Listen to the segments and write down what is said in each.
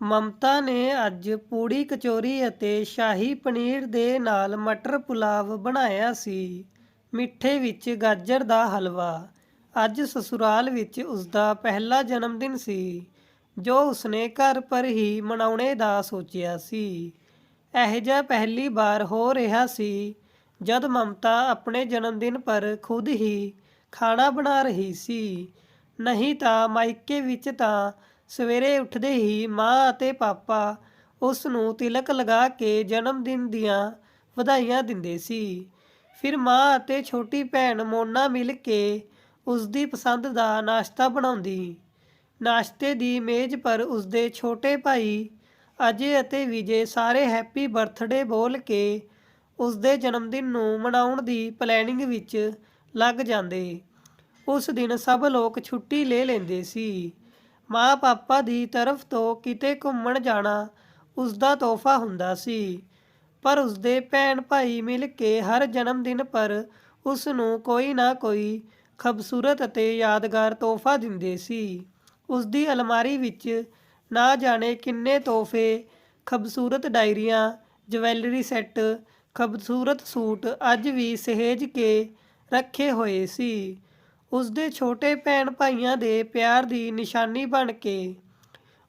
ਮਮਤਾ ਨੇ ਅੱਜ ਪੂੜੀ ਕਚੌਰੀ ਅਤੇ ਸ਼ਾਹੀ ਪਨੀਰ ਦੇ ਨਾਲ ਮਟਰ ਪੁਲਾਵ ਬਣਾਇਆ ਸੀ। ਮਿੱਠੇ ਵਿੱਚ ਗਾਜਰ ਦਾ ਹਲਵਾ। ਅੱਜ ਸਸੁਰਾਲ ਵਿੱਚ ਉਸਦਾ ਪਹਿਲਾ ਜਨਮ ਦਿਨ ਸੀ, ਜੋ ਉਸਨੇ ਘਰ ਪਰ ਹੀ ਮਨਾਉਣੇ ਦਾ ਸੋਚਿਆ ਸੀ। ਇਹ ਜਿਹਾ ਪਹਿਲੀ ਵਾਰ ਹੋ ਰਿਹਾ ਸੀ ਜਦ ਮਮਤਾ ਆਪਣੇ ਜਨਮ ਦਿਨ ਪਰ ਖੁਦ ਹੀ ਖਾਣਾ ਬਣਾ ਰਹੀ ਸੀ। ਨਹੀਂ ਤਾਂ ਮਾਇਕੇ ਵਿੱਚ ਤਾਂ ਸਵੇਰੇ ਉੱਠਦੇ ਹੀ ਮਾਂ ਅਤੇ ਪਾਪਾ ਉਸ ਨੂੰ ਤਿਲਕ ਲਗਾ ਕੇ ਜਨਮ ਦਿਨ ਦੀਆਂ ਵਧਾਈਆਂ ਦਿੰਦੇ ਸੀ। ਫਿਰ ਮਾਂ ਅਤੇ ਛੋਟੀ ਭੈਣ ਮੋਨਾ ਮਿਲ ਕੇ ਉਸ ਦੀ ਪਸੰਦ ਦਾ ਨਾਸ਼ਤਾ ਬਣਾਉਂਦੀ। ਨਾਸ਼ਤੇ ਦੀ ਮੇਜ਼ ਪਰ ਉਸਦੇ ਛੋਟੇ ਭਾਈ ਅਜੇ ਅਤੇ ਵਿਜੇ ਸਾਰੇ ਹੈਪੀ ਬਰਥਡੇ ਬੋਲ ਕੇ ਉਸਦੇ ਜਨਮਦਿਨ ਨੂੰ ਮਨਾਉਣ ਦੀ ਪਲੈਨਿੰਗ ਵਿੱਚ ਲੱਗ ਜਾਂਦੇ। ਉਸ ਦਿਨ ਸਭ ਲੋਕ ਛੁੱਟੀ ਲੈ ਲੈਂਦੇ ਸੀ। ਮਾਂ ਪਾਪਾ ਦੀ ਤਰਫ ਤੋਂ ਕਿਤੇ ਘੁੰਮਣ ਜਾਣਾ ਉਸਦਾ ਤੋਹਫਾ ਹੁੰਦਾ ਸੀ, ਪਰ ਉਸਦੇ ਭੈਣ ਭਾਈ ਮਿਲ ਕੇ ਹਰ ਜਨਮ ਦਿਨ ਪਰ ਉਸ ਨੂੰ ਕੋਈ ਨਾ ਕੋਈ ਖੂਬਸੂਰਤ ਅਤੇ ਯਾਦਗਾਰ ਤੋਹਫਾ ਦਿੰਦੇ ਸੀ। ਉਸਦੀ ਅਲਮਾਰੀ ਵਿੱਚ ਨਾ ਜਾਣੇ ਕਿੰਨੇ ਤੋਹਫੇ, ਖੂਬਸੂਰਤ ਡਾਇਰੀਆਂ, ਜਵੈਲਰੀ ਸੈੱਟ, ਖੂਬਸੂਰਤ ਸੂਟ ਅੱਜ ਵੀ ਸਹੇਜ ਕੇ ਰੱਖੇ ਹੋਏ ਸੀ, ਉਸਦੇ ਛੋਟੇ ਭੈਣ ਭਾਈਆਂ ਦੇ ਪਿਆਰ ਦੀ ਨਿਸ਼ਾਨੀ ਬਣ ਕੇ।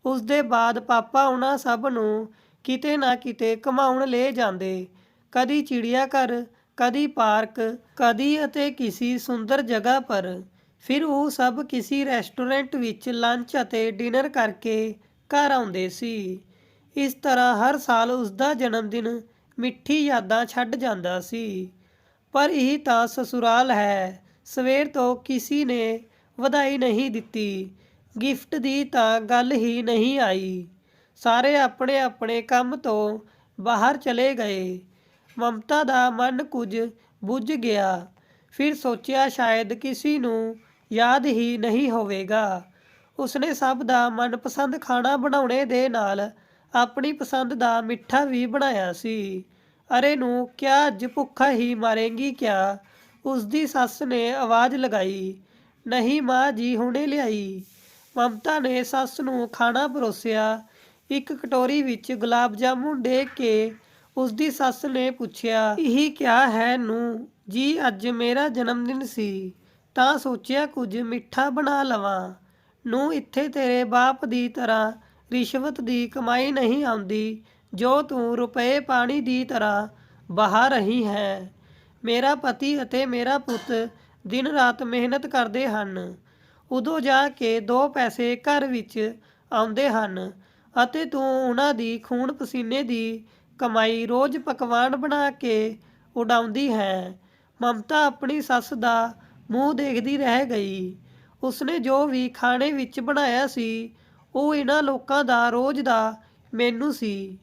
ਉਸਦੇ ਬਾਅਦ ਪਾਪਾ ਉਹਨਾਂ ਸਭ ਨੂੰ ਕਿਤੇ ਨਾ ਕਿਤੇ ਘੁਮਾਉਣ ਲੈ ਜਾਂਦੇ, ਕਦੀ ਚਿੜੀਆ ਘਰ, ਕਦੀ ਪਾਰਕ, ਕਦੀ ਅਤੇ ਕਿਸੇ ਸੁੰਦਰ ਜਗ੍ਹਾ ਪਰ। ਫਿਰ ਉਹ ਸਭ ਕਿਸੇ ਰੈਸਟੋਰੈਂਟ ਵਿੱਚ ਲੰਚ ਅਤੇ ਡਿਨਰ ਕਰਕੇ ਘਰ ਆਉਂਦੇ ਸੀ। ਇਸ ਤਰ੍ਹਾਂ ਹਰ ਸਾਲ ਉਸਦਾ ਜਨਮ ਦਿਨ ਮਿੱਠੀ ਯਾਦਾਂ ਛੱਡ ਜਾਂਦਾ ਸੀ। ਪਰ ਇਹ ਤਾਂ ਸਸੁਰਾਲ ਹੈ। ਸਵੇਰ ਤੋਂ ਕਿਸੇ ਨੇ ਵਧਾਈ ਨਹੀਂ ਦਿੱਤੀ, ਗਿਫਟ ਦੀ ਤਾਂ ਗੱਲ ਹੀ ਨਹੀਂ ਆਈ। ਸਾਰੇ ਆਪਣੇ ਆਪਣੇ ਕੰਮ ਤੋਂ ਬਾਹਰ ਚਲੇ ਗਏ। ਮਮਤਾ ਦਾ ਮਨ ਕੁਝ ਬੁੱਝ ਗਿਆ। ਫਿਰ ਸੋਚਿਆ ਸ਼ਾਇਦ ਕਿਸੇ ਨੂੰ ਯਾਦ ਹੀ ਨਹੀਂ ਹੋਵੇਗਾ। ਉਸਨੇ ਸਭ ਦਾ ਮਨਪਸੰਦ ਖਾਣਾ ਬਣਾਉਣੇ ਦੇ ਨਾਲ ਆਪਣੀ ਪਸੰਦ ਦਾ ਮਿੱਠਾ ਵੀ ਬਣਾਇਆ ਸੀ। ਅਰੇ ਨੂੰ ਕਿਆ ਅੱਜ ਭੁੱਖਾ ਹੀ ਮਾਰੇਂਗੀ ਕਿਆ? ਉਸਦੀ ਸੱਸ ਨੇ ਆਵਾਜ਼ ਲਗਾਈ। ਨਹੀਂ ਮਾਂ ਜੀ, ਹੁਣੇ ਲਿਆਈ। ਮਮਤਾ ਨੇ ਸੱਸ ਨੂੰ ਖਾਣਾ ਪਰੋਸਿਆ। ਇੱਕ ਕਟੋਰੀ ਵਿੱਚ ਗੁਲਾਬ ਜਾਮੁਨ ਦੇ ਕੇ ਉਸਦੀ ਸੱਸ ਨੇ ਪੁੱਛਿਆ, ਇਹ ਕਿਆ ਹੈ ਨੂੰ ਜੀ? ਅੱਜ ਮੇਰਾ ਜਨਮ ਦਿਨ ਸੀ ਤਾਂ ਸੋਚਿਆ ਕੁਝ ਮਿੱਠਾ ਬਣਾ ਲਵਾਂ। ਨੂੰ ਇੱਥੇ ਤੇਰੇ ਬਾਪ ਦੀ ਤਰ੍ਹਾਂ ਰਿਸ਼ਵਤ ਦੀ ਕਮਾਈ ਨਹੀਂ ਆਉਂਦੀ ਜੋ ਤੂੰ ਰੁਪਏ ਪਾਣੀ ਦੀ ਤਰ੍ਹਾਂ ਬਹਾ ਰਹੀ ਹੈ। ਮੇਰਾ ਪਤੀ ਅਤੇ ਮੇਰਾ ਪੁੱਤ ਦਿਨ ਰਾਤ ਮਿਹਨਤ ਕਰਦੇ ਹਨ, ਉਦੋਂ ਜਾ ਕੇ 2 ਪੈਸੇ ਘਰ ਵਿੱਚ ਆਉਂਦੇ ਹਨ ਅਤੇ ਤੂੰ ਉਹਨਾਂ ਦੀ ਖੂਨ ਪਸੀਨੇ ਦੀ ਕਮਾਈ ਰੋਜ਼ ਪਕਵਾਨ ਬਣਾ ਕੇ ਉਡਾਉਂਦੀ ਹੈ। ਮਮਤਾ ਆਪਣੀ ਸੱਸ ਦਾ ਮੂੰਹ ਦੇਖਦੀ ਰਹਿ ਗਈ। ਉਸਨੇ ਜੋ ਵੀ ਖਾਣੇ ਵਿੱਚ ਬਣਾਇਆ ਸੀ ਉਹ ਇਹਨਾਂ ਲੋਕਾਂ ਦਾ ਰੋਜ਼ ਦਾ ਮੇਨੂ ਸੀ।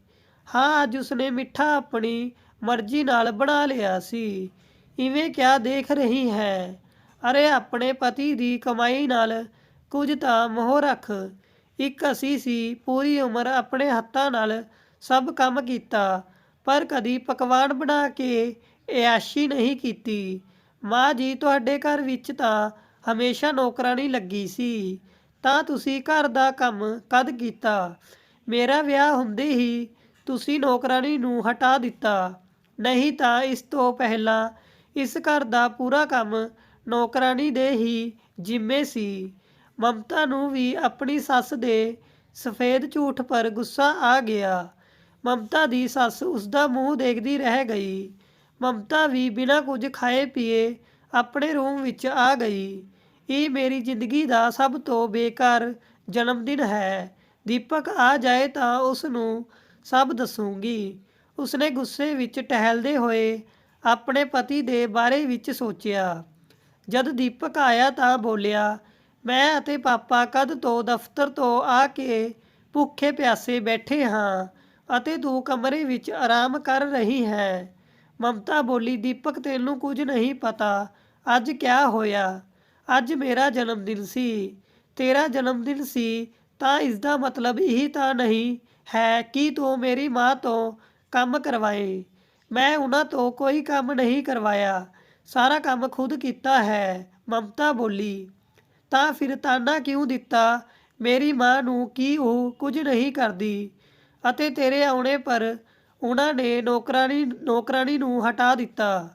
ਹਾਂ, ਅੱਜ ਉਸਨੇ ਮਿੱਠਾ ਆਪਣੀ ਮਰਜ਼ੀ ਨਾਲ ਬਣਾ ਲਿਆ ਸੀ। ਇਵੇਂ ਕਿਆ ਦੇਖ ਰਹੀ ਹੈ? ਅਰੇ ਆਪਣੇ ਪਤੀ ਦੀ ਕਮਾਈ ਨਾਲ ਕੁਝ ਤਾਂ ਮੋਹ ਰੱਖ। ਇੱਕ ਅਸੀਂ ਸੀ, ਪੂਰੀ ਉਮਰ ਆਪਣੇ ਹੱਥਾਂ ਨਾਲ ਸਭ ਕੰਮ ਕੀਤਾ, ਪਰ ਕਦੀ ਪਕਵਾਨ ਬਣਾ ਕੇ ਐਆਸ਼ੀ ਨਹੀਂ ਕੀਤੀ। ਮਾਂ ਜੀ, ਤੁਹਾਡੇ ਘਰ ਵਿੱਚ ਤਾਂ ਹਮੇਸ਼ਾ ਨੌਕਰਾਣੀ ਲੱਗੀ ਸੀ, ਤਾਂ ਤੁਸੀਂ ਘਰ ਦਾ ਕੰਮ ਕਦ ਕੀਤਾ? ਮੇਰਾ ਵਿਆਹ ਹੁੰਦੇ ਹੀ ਤੁਸੀਂ ਨੌਕਰਾਣੀ ਨੂੰ ਹਟਾ ਦਿੱਤਾ, ਨਹੀਂ ਤਾਂ ਇਸ ਤੋਂ ਪਹਿਲਾਂ ਇਸ ਘਰ ਦਾ ਪੂਰਾ ਕੰਮ ਨੌਕਰਾਣੀ ਦੇ ਹੀ ਜ਼ਿੰਮੇ ਸੀ। ਮਮਤਾ ਨੂੰ ਵੀ ਆਪਣੀ ਸੱਸ ਦੇ ਸਫੇਦ ਝੂਠ ਪਰ ਗੁੱਸਾ ਆ ਗਿਆ। ਮਮਤਾ ਦੀ ਸੱਸ ਉਸਦਾ ਮੂੰਹ ਦੇਖਦੀ ਰਹਿ ਗਈ। ਮਮਤਾ ਵੀ ਬਿਨਾਂ ਕੁਝ ਖਾਏ ਪੀਏ ਆਪਣੇ ਰੂਮ ਵਿੱਚ ਆ ਗਈ। ਇਹ ਮੇਰੀ ਜ਼ਿੰਦਗੀ ਦਾ ਸਭ ਤੋਂ ਬੇਕਾਰ ਜਨਮ ਦਿਨ ਹੈ। ਦੀਪਕ ਆ ਜਾਏ ਤਾਂ ਉਸ ਨੂੰ ਸਭ ਦੱਸੂਗੀ। ਉਸਨੇ ਗੁੱਸੇ ਵਿੱਚ ਟਹਿਲਦੇ ਹੋਏ ਆਪਣੇ ਪਤੀ ਦੇ ਬਾਰੇ ਵਿੱਚ ਸੋਚਿਆ। ਜਦ ਦੀਪਕ ਆਇਆ ਤਾਂ ਬੋਲਿਆ, ਮੈਂ ਅਤੇ ਪਾਪਾ ਕਦ ਤੋਂ ਦਫ਼ਤਰ ਤੋਂ ਆ ਕੇ ਭੁੱਖੇ ਪਿਆਸੇ ਬੈਠੇ ਹਾਂ ਅਤੇ ਤੂੰ ਕਮਰੇ ਵਿੱਚ ਆਰਾਮ ਕਰ ਰਹੀ ਹੈ। ਮਮਤਾ ਬੋਲੀ, ਦੀਪਕ ਤੈਨੂੰ ਕੁਝ ਨਹੀਂ ਪਤਾ। ਅੱਜ ਕਿਆ ਹੋਇਆ? ਅੱਜ ਮੇਰਾ ਜਨਮ ਦਿਨ ਸੀ। ਤੇਰਾ ਜਨਮ ਦਿਨ ਸੀ ਤਾਂ ਇਸਦਾ ਮਤਲਬ ਇਹ ਤਾਂ ਨਹੀਂ ਹੈ ਕਿ ਤੂੰ ਮੇਰੀ ਮਾਂ ਤੋਂ ਕੰਮ ਕਰਵਾਏ। ਮੈਂ ਉਹਨਾਂ ਤੋਂ ਕੋਈ ਕੰਮ ਨਹੀਂ ਕਰਵਾਇਆ, ਸਾਰਾ ਕੰਮ ਖੁਦ ਕੀਤਾ ਹੈ। ਮਮਤਾ ਬੋਲੀ, ਤਾਂ ਫਿਰ ਤਾਨਾ ਕਿਉਂ ਦਿੱਤਾ? ਮੇਰੀ ਮਾਂ ਨੂੰ ਕਿ ਉਹ ਕੁਝ ਨਹੀਂ ਕਰਦੀ ਅਤੇ ਤੇਰੇ ਆਉਣੇ ਪਰ ਉਹਨਾਂ ਨੇ ਨੌਕਰਾਣੀ ਨੂੰ ਹਟਾ ਦਿੱਤਾ।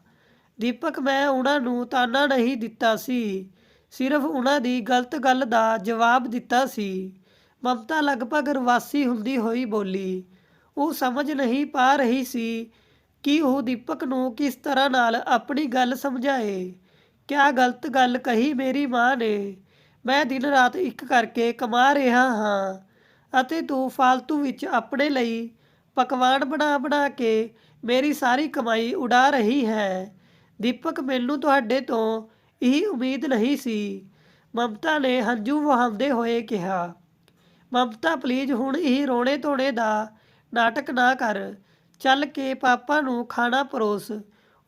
ਦੀਪਕ, ਮੈਂ ਉਹਨਾਂ ਨੂੰ ਤਾਨਾ ਨਹੀਂ ਦਿੱਤਾ ਸੀ, ਸਿਰਫ ਉਹਨਾਂ ਦੀ ਗਲਤ ਗੱਲ ਦਾ ਜਵਾਬ ਦਿੱਤਾ ਸੀ। ਮਮਤਾ ਲਗਭਗ ਰਵਾਸੀ ਹੁੰਦੀ ਹੋਈ ਬੋਲੀ। ਉਹ ਸਮਝ ਨਹੀਂ ਪਾ ਰਹੀ ਸੀ ਕਿ ਉਹ ਦੀਪਕ ਨੂੰ ਕਿਸ ਤਰ੍ਹਾਂ ਨਾਲ ਆਪਣੀ ਗੱਲ ਸਮਝਾਏ। ਕਿਆ ਗਲਤ ਗੱਲ ਕਹੀ ਮੇਰੀ ਮਾਂ ਨੇ? ਮੈਂ ਦਿਨ ਰਾਤ ਇੱਕ ਕਰਕੇ ਕਮਾ ਰਿਹਾ ਹਾਂ ਅਤੇ ਤੂੰ ਫਾਲਤੂ ਵਿੱਚ ਆਪਣੇ ਲਈ ਪਕਵਾਨ ਬਣਾ ਬਣਾ ਕੇ ਮੇਰੀ ਸਾਰੀ ਕਮਾਈ ਉਡਾ ਰਹੀ ਹੈ। ਦੀਪਕ, ਮੈਨੂੰ ਤੁਹਾਡੇ ਤੋਂ ਇਹ ਉਮੀਦ ਨਹੀਂ ਸੀ, ਮਮਤਾ ਨੇ ਹੰਝੂ ਵਹਾਉਂਦੇ ਹੋਏ ਕਿਹਾ। ਮਮਤਾ, ਪਲੀਜ਼ ਹੁਣ ਇਹ ਰੋਣੇ ਧੋਣੇ ਦਾ ਨਾਟਕ ਨਾ ਕਰ। ਚੱਲ ਕੇ ਪਾਪਾ ਨੂੰ ਖਾਣਾ ਪਰੋਸ,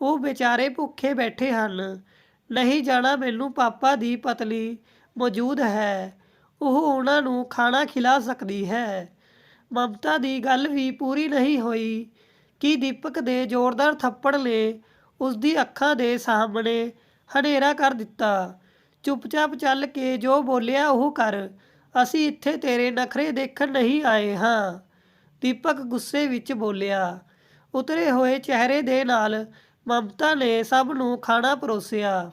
ਉਹ ਵਿਚਾਰੇ ਭੁੱਖੇ ਬੈਠੇ ਹਨ। ਨਹੀਂ ਜਾਣਾ, ਮੈਨੂੰ ਪਾਪਾ ਦੀ ਪਤਨੀ ਮੌਜੂਦ ਹੈ, ਉਹ ਉਹਨਾਂ ਨੂੰ ਖਾਣਾ ਖਿਲਾ ਸਕਦੀ ਹੈ। ਮਮਤਾ ਦੀ ਗੱਲ ਵੀ ਪੂਰੀ ਨਹੀਂ ਹੋਈ ਕਿ ਦੀਪਕ ਦੇ ਜ਼ੋਰਦਾਰ ਥੱਪੜ ਨੇ ਉਸਦੀ ਅੱਖਾਂ ਦੇ ਸਾਹਮਣੇ ਹਨੇਰਾ ਕਰ ਦਿੱਤਾ। ਚੁੱਪਚਾਪ ਚੱਲ ਕੇ ਜੋ ਬੋਲਿਆ ਉਹ ਕਰ, ਅਸੀਂ ਇੱਥੇ ਤੇਰੇ ਨਖਰੇ ਦੇਖਣ ਨਹੀਂ ਆਏ ਹਾਂ, ਦੀਪਕ ਗੁੱਸੇ ਵਿੱਚ ਬੋਲਿਆ। ਉਤਰੇ ਹੋਏ ਚਿਹਰੇ ਦੇ ਨਾਲ ਮਮਤਾ ਨੇ ਸਭ ਨੂੰ ਖਾਣਾ ਪਰੋਸਿਆ।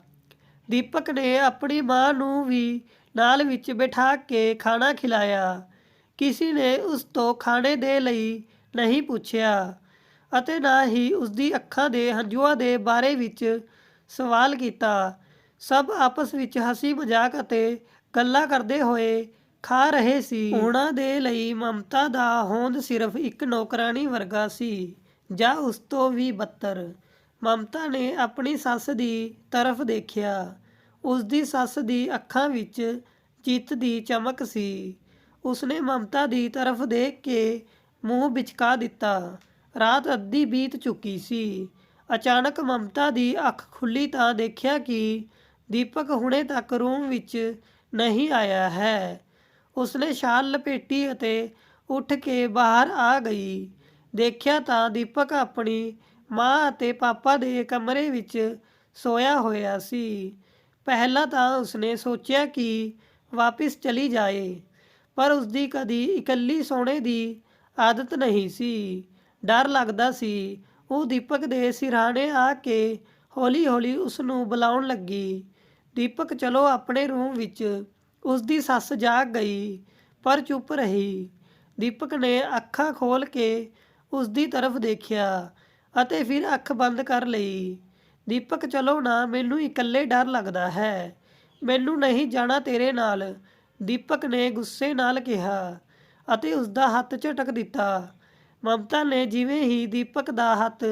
ਦੀਪਕ ਨੇ ਆਪਣੀ ਮਾਂ ਨੂੰ ਵੀ ਨਾਲ ਵਿੱਚ ਬਿਠਾ ਕੇ ਖਾਣਾ ਖਿਲਾਇਆ। ਕਿਸੇ ਨੇ ਉਸ ਤੋਂ ਖਾਣੇ ਦੇ ਲਈ ਨਹੀਂ ਪੁੱਛਿਆ ਅਤੇ ਨਾ ਹੀ ਉਸਦੀ ਅੱਖਾਂ ਦੇ ਹੰਝੂਆਂ ਦੇ ਬਾਰੇ ਵਿੱਚ ਸਵਾਲ ਕੀਤਾ। ਸਭ ਆਪਸ ਵਿੱਚ ਹੱਸੀ ਮਜ਼ਾਕ ਅਤੇ ਗੱਲਾਂ ਕਰਦੇ ਹੋਏ ਖਾ ਰਹੇ ਸੀ। ਉਹਨਾਂ ਦੇ ਲਈ ਮਮਤਾ ਦਾ ਹੋਂਦ ਸਿਰਫ ਇੱਕ ਨੌਕਰਾਣੀ ਵਰਗਾ ਸੀ, ਜਾਂ ਉਸ ਤੋਂ ਵੀ ਬੱਤਰ। ਮਮਤਾ ਨੇ ਆਪਣੀ ਸੱਸ ਦੀ ਤਰਫ ਦੇਖਿਆ। ਉਸਦੀ ਸੱਸ ਦੀ ਅੱਖਾਂ ਵਿੱਚ ਜਿੱਤ ਦੀ ਚਮਕ ਸੀ। ਉਸਨੇ ਮਮਤਾ ਦੀ ਤਰਫ ਦੇਖ ਕੇ ਮੂੰਹ ਬਿਚਕਾ ਦਿੱਤਾ। ਰਾਤ ਅੱਧੀ ਬੀਤ ਚੁੱਕੀ ਸੀ। ਅਚਾਨਕ ਮਮਤਾ ਦੀ ਅੱਖ ਖੁੱਲ੍ਹੀ ਤਾਂ ਦੇਖਿਆ ਕਿ ਦੀਪਕ ਹੁਣੇ ਤੱਕ ਰੂਮ ਵਿੱਚ ਨਹੀਂ ਆਇਆ ਹੈ। ਉਸਨੇ ਸ਼ਾਲ ਲਪੇਟੀ ਅਤੇ ਉੱਠ ਕੇ ਬਾਹਰ ਆ ਗਈ। ਦੇਖਿਆ ਤਾਂ ਦੀਪਕ ਆਪਣੀ ਮਾਂ ਅਤੇ ਪਾਪਾ ਦੇ ਕਮਰੇ ਵਿੱਚ ਸੋਇਆ ਹੋਇਆ ਸੀ। ਪਹਿਲਾਂ ਤਾਂ ਉਸਨੇ ਸੋਚਿਆ ਕਿ ਵਾਪਿਸ ਚਲੀ ਜਾਏ, ਪਰ ਉਸਦੀ ਕਦੀ ਇਕੱਲੀ ਸੌਣੇ ਦੀ ਆਦਤ ਨਹੀਂ ਸੀ। ਡਰ ਲੱਗਦਾ ਸੀ। ਉਹ ਦੀਪਕ ਦੇ ਸਿਰਹਾਣੇ ਆ ਕੇ ਹੌਲੀ ਹੌਲੀ ਉਸ ਨੂੰ ਬੁਲਾਉਣ ਲੱਗੀ। ਦੀਪਕ, ਚਲੋ ਆਪਣੇ ਰੂਮ ਵਿੱਚ। ਉਸਦੀ ਸੱਸ ਜਾਗ ਗਈ ਪਰ ਚੁੱਪ ਰਹੀ। ਦੀਪਕ ਨੇ ਅੱਖਾਂ ਖੋਲ੍ਹ ਕੇ ਉਸਦੀ ਤਰਫ ਦੇਖਿਆ ਅਤੇ ਫਿਰ ਅੱਖ ਬੰਦ ਕਰ ਲਈ। ਦੀਪਕ, ਚਲੋ ਨਾ, ਮੈਨੂੰ ਇਕੱਲੇ ਡਰ ਲੱਗਦਾ ਹੈ, ਮੈਨੂੰ ਨਹੀਂ ਜਾਣਾ ਤੇਰੇ ਨਾਲ, ਦੀਪਕ ਨੇ ਗੁੱਸੇ ਨਾਲ ਕਿਹਾ ਅਤੇ ਉਸਦਾ ਹੱਥ ਝਟਕ ਦਿੱਤਾ। ਮਮਤਾ ਨੇ ਜਿਵੇਂ ਹੀ ਦੀਪਕ ਦਾ ਹੱਥ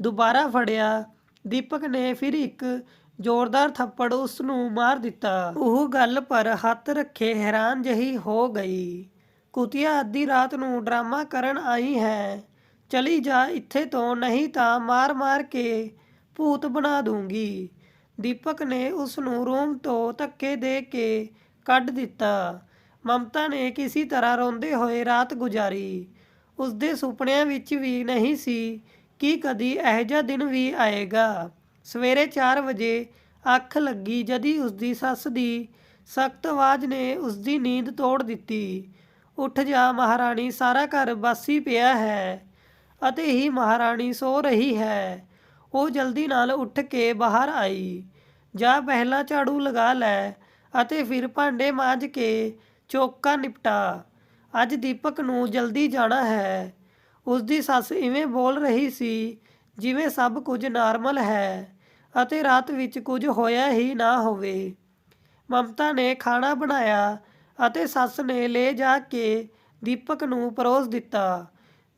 ਦੁਬਾਰਾ ਫੜਿਆ, ਦੀਪਕ ਨੇ ਫਿਰ ਇੱਕ ਜ਼ੋਰਦਾਰ ਥੱਪੜ ਉਸ ਨੂੰ ਮਾਰ ਦਿੱਤਾ। ਉਹ ਗੱਲ ਪਰ ਹੱਥ ਰੱਖੇ ਹੈਰਾਨ ਜਿਹੀ ਹੋ ਗਈ। ਕੁਤੀਆ, ਅੱਧੀ ਰਾਤ ਨੂੰ ਡਰਾਮਾ ਕਰਨ ਆਈ ਹੈ? ਚਲੀ ਜਾ ਇੱਥੇ ਤੋਂ, ਨਹੀਂ ਤਾਂ ਮਾਰ ਮਾਰ ਕੇ ਭੂਤ ਬਣਾ ਦੂੰਗੀ। ਦੀਪਕ ਨੇ ਉਸ ਨੂੰ ਰੂਮ ਤੋਂ ਧੱਕੇ ਦੇ ਕੇ ਕੱਢ ਦਿੱਤਾ। ਮਮਤਾ ਨੇ ਕਿਸੇ ਤਰ੍ਹਾਂ ਰੋਂਦੇ ਹੋਏ ਰਾਤ ਗੁਜ਼ਾਰੀ। ਉਸਦੇ ਸੁਪਨਿਆਂ ਵਿੱਚ ਵੀ ਨਹੀਂ ਸੀ ਕਿ ਕਦੀ ਇਹੋ ਜਿਹਾ ਦਿਨ ਵੀ ਆਏਗਾ। ਸਵੇਰੇ 4 ਵਜੇ ਅੱਖ ਲੱਗੀ ਜਦੀ ਉਸਦੀ ਸੱਸ ਦੀ ਸਖਤ ਆਵਾਜ਼ ਨੇ ਉਸਦੀ ਨੀਂਦ ਤੋੜ ਦਿੱਤੀ। ਉੱਠ ਜਾ ਮਹਾਰਾਣੀ, ਸਾਰਾ ਘਰ ਬਾਸੀ ਪਿਆ ਹੈ ਅਤੇ ਹੀ ਮਹਾਰਾਣੀ ਸੋ ਰਹੀ ਹੈ। ਉਹ ਜਲਦੀ ਨਾਲ ਉੱਠ ਕੇ ਬਾਹਰ ਆਈ। ਜਾ ਪਹਿਲਾਂ ਝਾੜੂ ਲਗਾ ਲੈ ਅਤੇ ਫਿਰ ਭਾਂਡੇ ਮਾਂਜ ਕੇ ਚੌਕਾ ਨਿਪਟਾ, ਅੱਜ ਦੀਪਕ ਨੂੰ ਜਲਦੀ ਜਾਣਾ ਹੈ। ਉਸਦੀ ਸੱਸ ਇਵੇਂ ਬੋਲ ਰਹੀ ਸੀ ਜਿਵੇਂ ਸਭ ਕੁਝ ਨਾਰਮਲ ਹੈ ਅਤੇ ਰਾਤ ਵਿੱਚ ਕੁਝ ਹੋਇਆ ਹੀ ਨਾ ਹੋਵੇ। ਮਮਤਾ ਨੇ ਖਾਣਾ ਬਣਾਇਆ ਅਤੇ ਸੱਸ ਨੇ ਲੈ ਜਾ ਕੇ ਦੀਪਕ ਨੂੰ ਪਰੋਸ ਦਿੱਤਾ।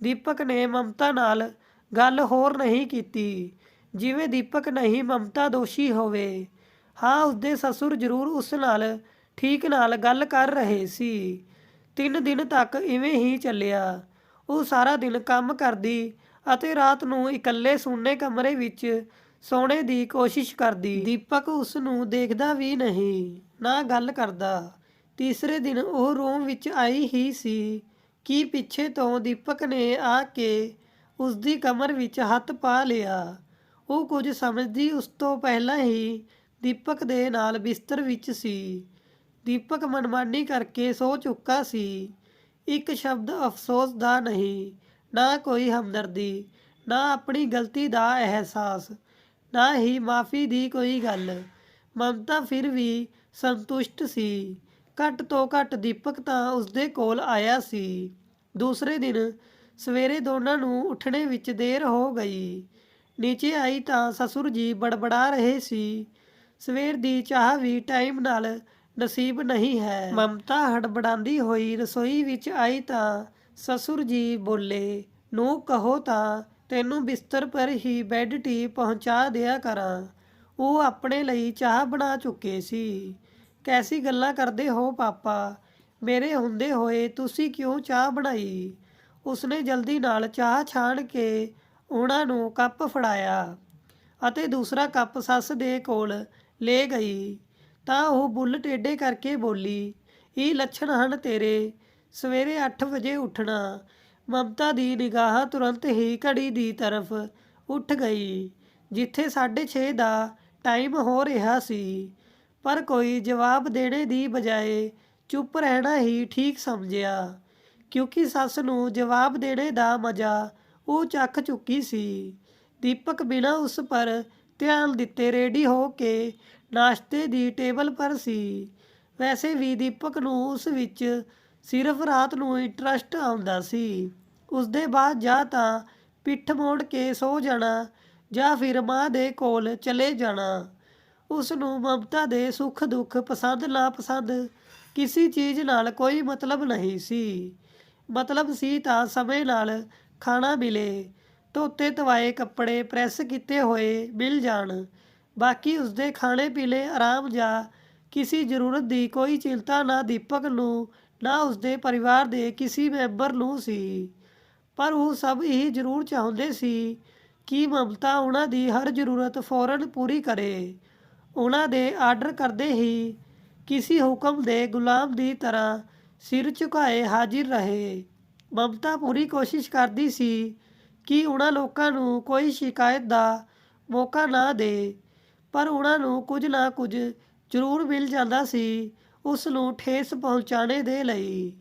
ਦੀਪਕ ਨੇ ਮਮਤਾ ਨਾਲ ਗੱਲ ਹੋਰ ਨਹੀਂ ਕੀਤੀ, ਜਿਵੇਂ ਦੀਪਕ ਨਹੀਂ ਮਮਤਾ ਦੋਸ਼ੀ ਹੋਵੇ। ਹਾਂ, ਉਸਦੇ ਸਸੁਰ ਜ਼ਰੂਰ ਉਸ ਨਾਲ ਠੀਕ ਨਾਲ ਗੱਲ ਕਰ ਰਹੇ ਸੀ। 3 ਦਿਨ ਤੱਕ ਇਵੇਂ ਹੀ ਚੱਲਿਆ। ਉਹ ਸਾਰਾ ਦਿਨ ਕੰਮ ਕਰਦੀ ਅਤੇ ਰਾਤ ਨੂੰ ਇਕੱਲੇ ਸੁੰਨੇ ਕਮਰੇ ਵਿੱਚ ਸੌਣੇ ਦੀ ਕੋਸ਼ਿਸ਼ ਕਰਦੀ। ਦੀਪਕ ਉਸ ਨੂੰ ਦੇਖਦਾ ਵੀ ਨਹੀਂ, ਨਾ ਗੱਲ ਕਰਦਾ। ਤੀਸਰੇ ਦਿਨ ਉਹ ਰੂਮ ਵਿੱਚ ਆਈ ਹੀ ਸੀ ਕਿ ਪਿੱਛੇ ਤੋਂ ਦੀਪਕ ਨੇ ਆ ਕੇ ਉਸਦੀ ਕਮਰ ਵਿੱਚ ਹੱਥ ਪਾ ਲਿਆ। ਉਹ ਕੁਝ ਸਮਝਦੀ ਉਸ ਤੋਂ ਪਹਿਲਾਂ ਹੀ ਦੀਪਕ ਦੇ ਨਾਲ ਬਿਸਤਰ ਵਿੱਚ ਸੀ। ਦੀਪਕ ਮਨਮਾਨੀ ਕਰਕੇ ਸੋ ਚੁੱਕਾ ਸੀ। ਇੱਕ ਸ਼ਬਦ ਅਫਸੋਸ ਦਾ ਨਹੀਂ, ਨਾ ਕੋਈ ਹਮਦਰਦੀ, ਨਾ ਆਪਣੀ ਗਲਤੀ ਦਾ ਅਹਿਸਾਸ, ਨਾ ਹੀ ਮਾਫ਼ੀ ਦੀ ਕੋਈ ਗੱਲ। ਮਮਤਾ ਫਿਰ ਵੀ ਸੰਤੁਸ਼ਟ ਸੀ। ਘੱਟ ਤੋਂ ਘੱਟ ਦੀਪਕ ਤਾਂ ਉਸਦੇ ਕੋਲ ਆਇਆ ਸੀ। ਦੂਸਰੇ ਦਿਨ ਸਵੇਰੇ ਦੋਨਾਂ ਨੂੰ ਉੱਠਣੇ ਵਿੱਚ ਦੇਰ ਹੋ ਗਈ। ਨੀਚੇ ਆਈ ਤਾਂ ਸਸੁਰ ਜੀ ਬੜਬੜਾ ਰਹੇ ਸੀ, ਸਵੇਰ ਦੀ ਚਾਹ ਵੀ ਟਾਈਮ ਨਾਲ ਨਸੀਬ ਨਹੀਂ ਹੈ। ਮਮਤਾ ਹੜਬੜਾਉਂਦੀ ਹੋਈ ਰਸੋਈ ਵਿੱਚ ਆਈ ਤਾਂ ਸਸੁਰ ਜੀ ਬੋਲੇ, ਨੂੰ ਕਹੋ ਤਾਂ ਤੈਨੂੰ ਬਿਸਤਰ ਪਰ ਹੀ ਬੈੱਡ ਟੀ ਪਹੁੰਚਾ ਦਿਆ ਕਰਾਂ। ਉਹ ਆਪਣੇ ਲਈ ਚਾਹ ਬਣਾ ਚੁੱਕੇ ਸੀ। ਕੈਸੀ ਗੱਲਾਂ ਕਰਦੇ ਹੋ ਪਾਪਾ, ਮੇਰੇ ਹੁੰਦੇ ਹੋਏ ਤੁਸੀਂ ਕਿਉਂ ਚਾਹ ਬਣਾਈ? ਉਸਨੇ ਜਲਦੀ ਨਾਲ ਚਾਹ ਛਾਣ ਕੇ ਉਹਨਾਂ ਨੂੰ ਕੱਪ ਫੜਾਇਆ ਅਤੇ ਦੂਸਰਾ ਕੱਪ ਸੱਸ ਦੇ ਕੋਲ ਲੈ ਗਈ ਤਾਂ ਉਹ ਬੁੱਲ੍ਹ ਟੇਢੇ ਕਰਕੇ ਬੋਲੀ, ਇਹ ਲੱਛਣ ਹਨ ਤੇਰੇ, ਸਵੇਰੇ 8 ਵਜੇ ਉੱਠਣਾ। ਮਮਤਾ ਦੀ ਨਿਗਾਹ ਤੁਰੰਤ ਹੀ ਘੜੀ ਦੀ ਤਰਫ ਉੱਠ ਗਈ, ਜਿੱਥੇ 6:30 ਦਾ ਟਾਈਮ ਹੋ ਰਿਹਾ ਸੀ। ਪਰ ਕੋਈ ਜਵਾਬ ਦੇਣੇ ਦੀ ਬਜਾਏ ਚੁੱਪ ਰਹਿਣਾ ਹੀ ਠੀਕ ਸਮਝਿਆ, ਕਿਉਂਕਿ ਸੱਸ ਨੂੰ ਜਵਾਬ ਦੇਣੇ ਦਾ ਮਜ਼ਾ ਉਹ ਚੱਖ ਚੁੱਕੀ ਸੀ। ਦੀਪਕ ਬਿਨਾਂ ਉਸ ਪਰ ਧਿਆਨ ਦਿੱਤੇ ਰੈਡੀ ਹੋ ਕੇ ਨਾਸ਼ਤੇ ਦੀ ਟੇਬਲ ਪਰ ਸੀ। ਵੈਸੇ ਵੀ ਦੀਪਕ ਨੂੰ ਉਸ ਵਿੱਚ ਸਿਰਫ ਰਾਤ ਨੂੰ ਇੰਟਰਸਟ ਆਉਂਦਾ ਸੀ। ਉਸਦੇ ਬਾਅਦ ਜਾਂ ਤਾਂ ਪਿੱਠ ਮੋੜ ਕੇ ਸੋ ਜਾਣਾ ਜਾਂ ਫਿਰ ਮਾਂ ਦੇ ਕੋਲ ਚਲੇ ਜਾਣਾ। ਉਸ ਨੂੰ ਮਮਤਾ ਦੇ ਸੁੱਖ ਦੁੱਖ, ਪਸੰਦ ਨਾਪਸੰਦ ਕਿਸੇ ਚੀਜ਼ ਨਾਲ ਕੋਈ ਮਤਲਬ ਨਹੀਂ ਸੀ। ਮਤਲਬ ਸੀ ਤਾਂ ਸਮੇਂ ਨਾਲ ਖਾਣਾ ਮਿਲੇ, ਧੋਤੇ ਧਵਾਏ ਕੱਪੜੇ ਪ੍ਰੈਸ ਕੀਤੇ ਹੋਏ ਮਿਲ ਜਾਣ। ਬਾਕੀ ਉਸਦੇ ਖਾਣੇ ਪੀਣੇ, ਆਰਾਮ ਜਾਂ ਕਿਸੇ ਜ਼ਰੂਰਤ ਦੀ ਕੋਈ ਚਿੰਤਾ ਨਾ ਦੀਪਕ ਨੂੰ ਨਾ ਉਸਦੇ ਪਰਿਵਾਰ ਦੇ ਕਿਸੇ ਮੈਂਬਰ ਨੂੰ ਸੀ। ਪਰ ਉਹ ਸਭ ਇਹ ਜ਼ਰੂਰ ਚਾਹੁੰਦੇ ਸੀ ਕਿ ਮਮਤਾ ਉਹਨਾਂ ਦੀ ਹਰ ਜ਼ਰੂਰਤ ਫੌਰਨ ਪੂਰੀ ਕਰੇ। ਉਹਨਾਂ ਦੇ ਆਰਡਰ ਕਰਦੇ ਹੀ ਕਿਸੇ ਹੁਕਮ ਦੇ ਗੁਲਾਮ ਦੀ ਤਰ੍ਹਾਂ ਸਿਰ ਝੁਕਾਏ ਹਾਜ਼ਰ ਰਹੇ। ਮਮਤਾ ਪੂਰੀ ਕੋਸ਼ਿਸ਼ ਕਰਦੀ ਸੀ ਕਿ ਉਹਨਾਂ ਲੋਕਾਂ ਨੂੰ ਕੋਈ ਸ਼ਿਕਾਇਤ ਦਾ ਮੌਕਾ ਨਾ ਦੇ, ਪਰ ਉਹਨਾਂ ਨੂੰ ਕੁਝ ਨਾ ਕੁਝ ਜ਼ਰੂਰ ਮਿਲ ਜਾਂਦਾ ਸੀ ਉਸ ਨੂੰ ਠੇਸ ਪਹੁੰਚਾਉਣੇ ਦੇ ਲਈ।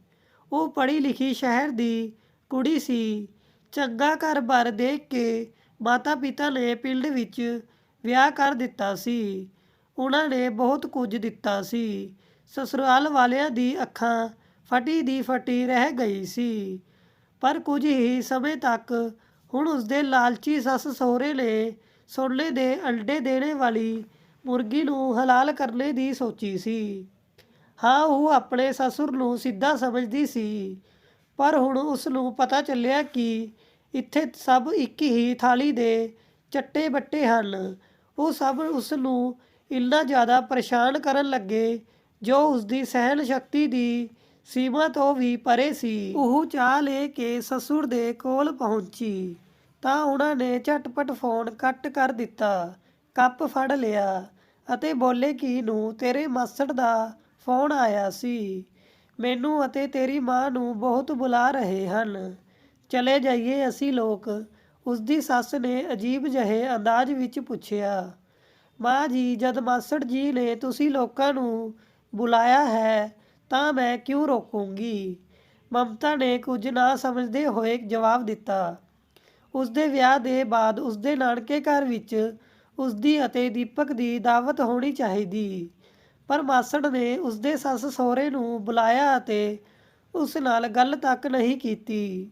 ਉਹ ਪੜ੍ਹੀ ਲਿਖੀ ਸ਼ਹਿਰ ਦੀ ਕੁੜੀ ਸੀ। ਚੰਗਾ ਘਰ-ਬਾਰ ਦੇਖ ਕੇ ਮਾਤਾ ਪਿਤਾ ਨੇ ਪਿੰਡ ਵਿੱਚ ਵਿਆਹ ਕਰ ਦਿੱਤਾ ਸੀ। ਉਹਨਾਂ ਨੇ ਬਹੁਤ ਕੁਝ ਦਿੱਤਾ ਸੀ। ਸਸੁਰਾਲ ਵਾਲਿਆਂ ਦੀ ਅੱਖਾਂ ਫਟੀ ਦੀ ਫਟੀ ਰਹਿ ਗਈ ਸੀ। ਪਰ ਕੁਝ ਹੀ ਸਮੇਂ ਤੱਕ ਹੁਣ ਉਸਦੇ ਲਾਲਚੀ ਸੱਸ ਸਹੁਰੇ ਨੇ ਸੋਨੇ ਦੇ ਅੰਡੇ ਦੇਣੇ ਵਾਲੀ ਮੁਰਗੀ ਨੂੰ ਹਲਾਲ ਕਰਨੇ ਦੀ ਸੋਚੀ ਸੀ। ਹਾਂ, ਉਹ ਆਪਣੇ ਸਸੁਰ ਨੂੰ ਸਿੱਧਾ ਸਮਝਦੀ ਸੀ, ਪਰ ਹੁਣ ਉਸ ਨੂੰ ਪਤਾ ਚੱਲਿਆ ਕਿ ਇੱਥੇ ਸਭ ਇੱਕ ਹੀ ਥਾਲੀ ਦੇ ਚੱਟੇ ਬੱਟੇ ਹਨ। ਉਹ ਸਭ ਉਸ ਨੂੰ ਇੰਨਾ ਜ਼ਿਆਦਾ ਪਰੇਸ਼ਾਨ ਕਰਨ ਲੱਗੇ ਜੋ ਉਸਦੀ ਸਹਿਣ ਸ਼ਕਤੀ ਦੀ ਸੀਮਾ ਤੋਂ ਵੀ ਪਰੇ ਸੀ। ਉਹ ਚਾਹ ਲੈ ਕੇ ਸਸੁਰ ਦੇ ਕੋਲ ਪਹੁੰਚੀ ਤਾਂ ਉਹਨਾਂ ਨੇ ਝਟਪਟ ਫੋਨ ਕੱਟ ਕਰ ਦਿੱਤਾ, ਕੱਪ ਫੜ ਲਿਆ ਅਤੇ ਬੋਲੇ ਕਿ ਨੂੰ ਤੇਰੇ ਮਾਸੜ ਦਾ ਫੋਨ ਆਇਆ ਸੀ। ਮੈਨੂੰ ਅਤੇ ਤੇਰੀ ਮਾਂ ਨੂੰ ਬਹੁਤ ਬੁਲਾ ਰਹੇ ਹਨ, ਚਲੇ ਜਾਈਏ ਅਸੀਂ ਲੋਕ। ਉਸਦੀ ਸੱਸ ਨੇ ਅਜੀਬ ਜਿਹੇ ਅੰਦਾਜ਼ ਵਿੱਚ ਪੁੱਛਿਆ। ਮਾਂ ਜੀ, ਜਦ ਮਾਸੜ ਜੀ ਨੇ ਤੁਸੀਂ ਲੋਕਾਂ ਨੂੰ ਬੁਲਾਇਆ ਹੈ ਤਾਂ ਮੈਂ ਕਿਉਂ ਰੋਕੂੰਗੀ? ਮਮਤਾ ਨੇ ਕੁਝ ਨਾ ਸਮਝਦੇ ਹੋਏ ਜਵਾਬ ਦਿੱਤਾ। ਉਸਦੇ ਵਿਆਹ ਦੇ ਬਾਅਦ ਉਸਦੇ ਨਾਨਕੇ ਘਰ ਵਿੱਚ ਉਸਦੀ ਅਤੇ ਦੀਪਕ ਦੀ ਦਾਵਤ ਹੋਣੀ ਚਾਹੀਦੀ, ਪਰ ਮਾਸੜ ਨੇ ਉਸਦੇ ਸੱਸ ਸਹੁਰੇ ਨੂੰ ਬੁਲਾਇਆ ਅਤੇ ਉਸ ਨਾਲ ਗੱਲ ਤੱਕ ਨਹੀਂ ਕੀਤੀ।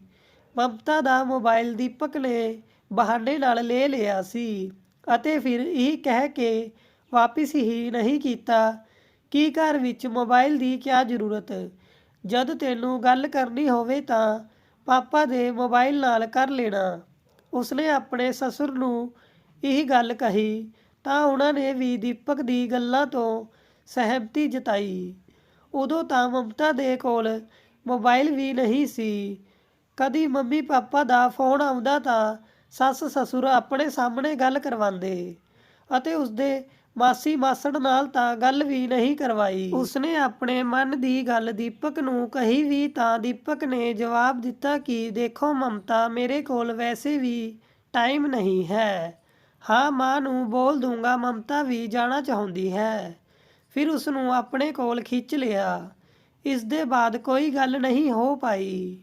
ਮਮਤਾ ਦਾ ਮੋਬਾਈਲ ਦੀਪਕ ਨੇ ਬਹਾਨੇ ਨਾਲ ਲੈ ਲਿਆ ਸੀ ਅਤੇ ਫਿਰ ਇਹ ਕਹਿ ਕੇ ਵਾਪਿਸ ਹੀ ਨਹੀਂ ਕੀਤਾ ਕਿ ਘਰ ਵਿੱਚ ਮੋਬਾਈਲ ਦੀ ਕਿਆ ਜ਼ਰੂਰਤ, ਜਦ ਤੈਨੂੰ ਗੱਲ ਕਰਨੀ ਹੋਵੇ ਤਾਂ ਪਾਪਾ ਦੇ ਮੋਬਾਈਲ ਨਾਲ ਕਰ ਲੈਣਾ। ਉਸਨੇ ਆਪਣੇ ਸਸੁਰ ਨੂੰ ਇਹ ਗੱਲ ਕਹੀ ਤਾਂ ਉਹਨਾਂ ਨੇ ਵੀ ਦੀਪਕ ਦੀ ਗੱਲਾਂ ਤੋਂ ਸਹਿਮਤੀ ਜਤਾਈ। ਉਦੋਂ ਤਾਂ ਮਮਤਾ ਦੇ ਕੋਲ ਮੋਬਾਈਲ ਵੀ ਨਹੀਂ ਸੀ। ਕਦੀ ਮੰਮੀ ਪਾਪਾ ਦਾ ਫੋਨ ਆਉਂਦਾ ਤਾਂ ਸੱਸ ਸਸੁਰ ਆਪਣੇ ਸਾਹਮਣੇ ਗੱਲ ਕਰਵਾਉਂਦੇ ਅਤੇ ਉਸਦੇ ਮਾਸੀ ਮਾਸੜ ਨਾਲ ਤਾਂ ਗੱਲ ਵੀ ਨਹੀਂ ਕਰਵਾਈ। ਉਸਨੇ ਆਪਣੇ ਮਨ ਦੀ ਗੱਲ ਦੀਪਕ ਨੂੰ ਕਹੀ ਵੀ ਤਾਂ ਦੀਪਕ ਨੇ ਜਵਾਬ ਦਿੱਤਾ ਕਿ ਦੇਖੋ ਮਮਤਾ, ਮੇਰੇ ਕੋਲ ਵੈਸੇ ਵੀ ਟਾਈਮ ਨਹੀਂ ਹੈ। ਹਾਂ, ਮਾਂ ਨੂੰ ਬੋਲ ਦੂੰਗਾ, ਮਮਤਾ ਵੀ ਜਾਣਾ ਚਾਹੁੰਦੀ ਹੈ। ਫਿਰ ਉਸ ਨੂੰ ਆਪਣੇ ਕੋਲ ਖਿੱਚ ਲਿਆ। ਇਸ ਦੇ ਬਾਅਦ ਕੋਈ ਗੱਲ ਨਹੀਂ ਹੋ ਪਾਈ।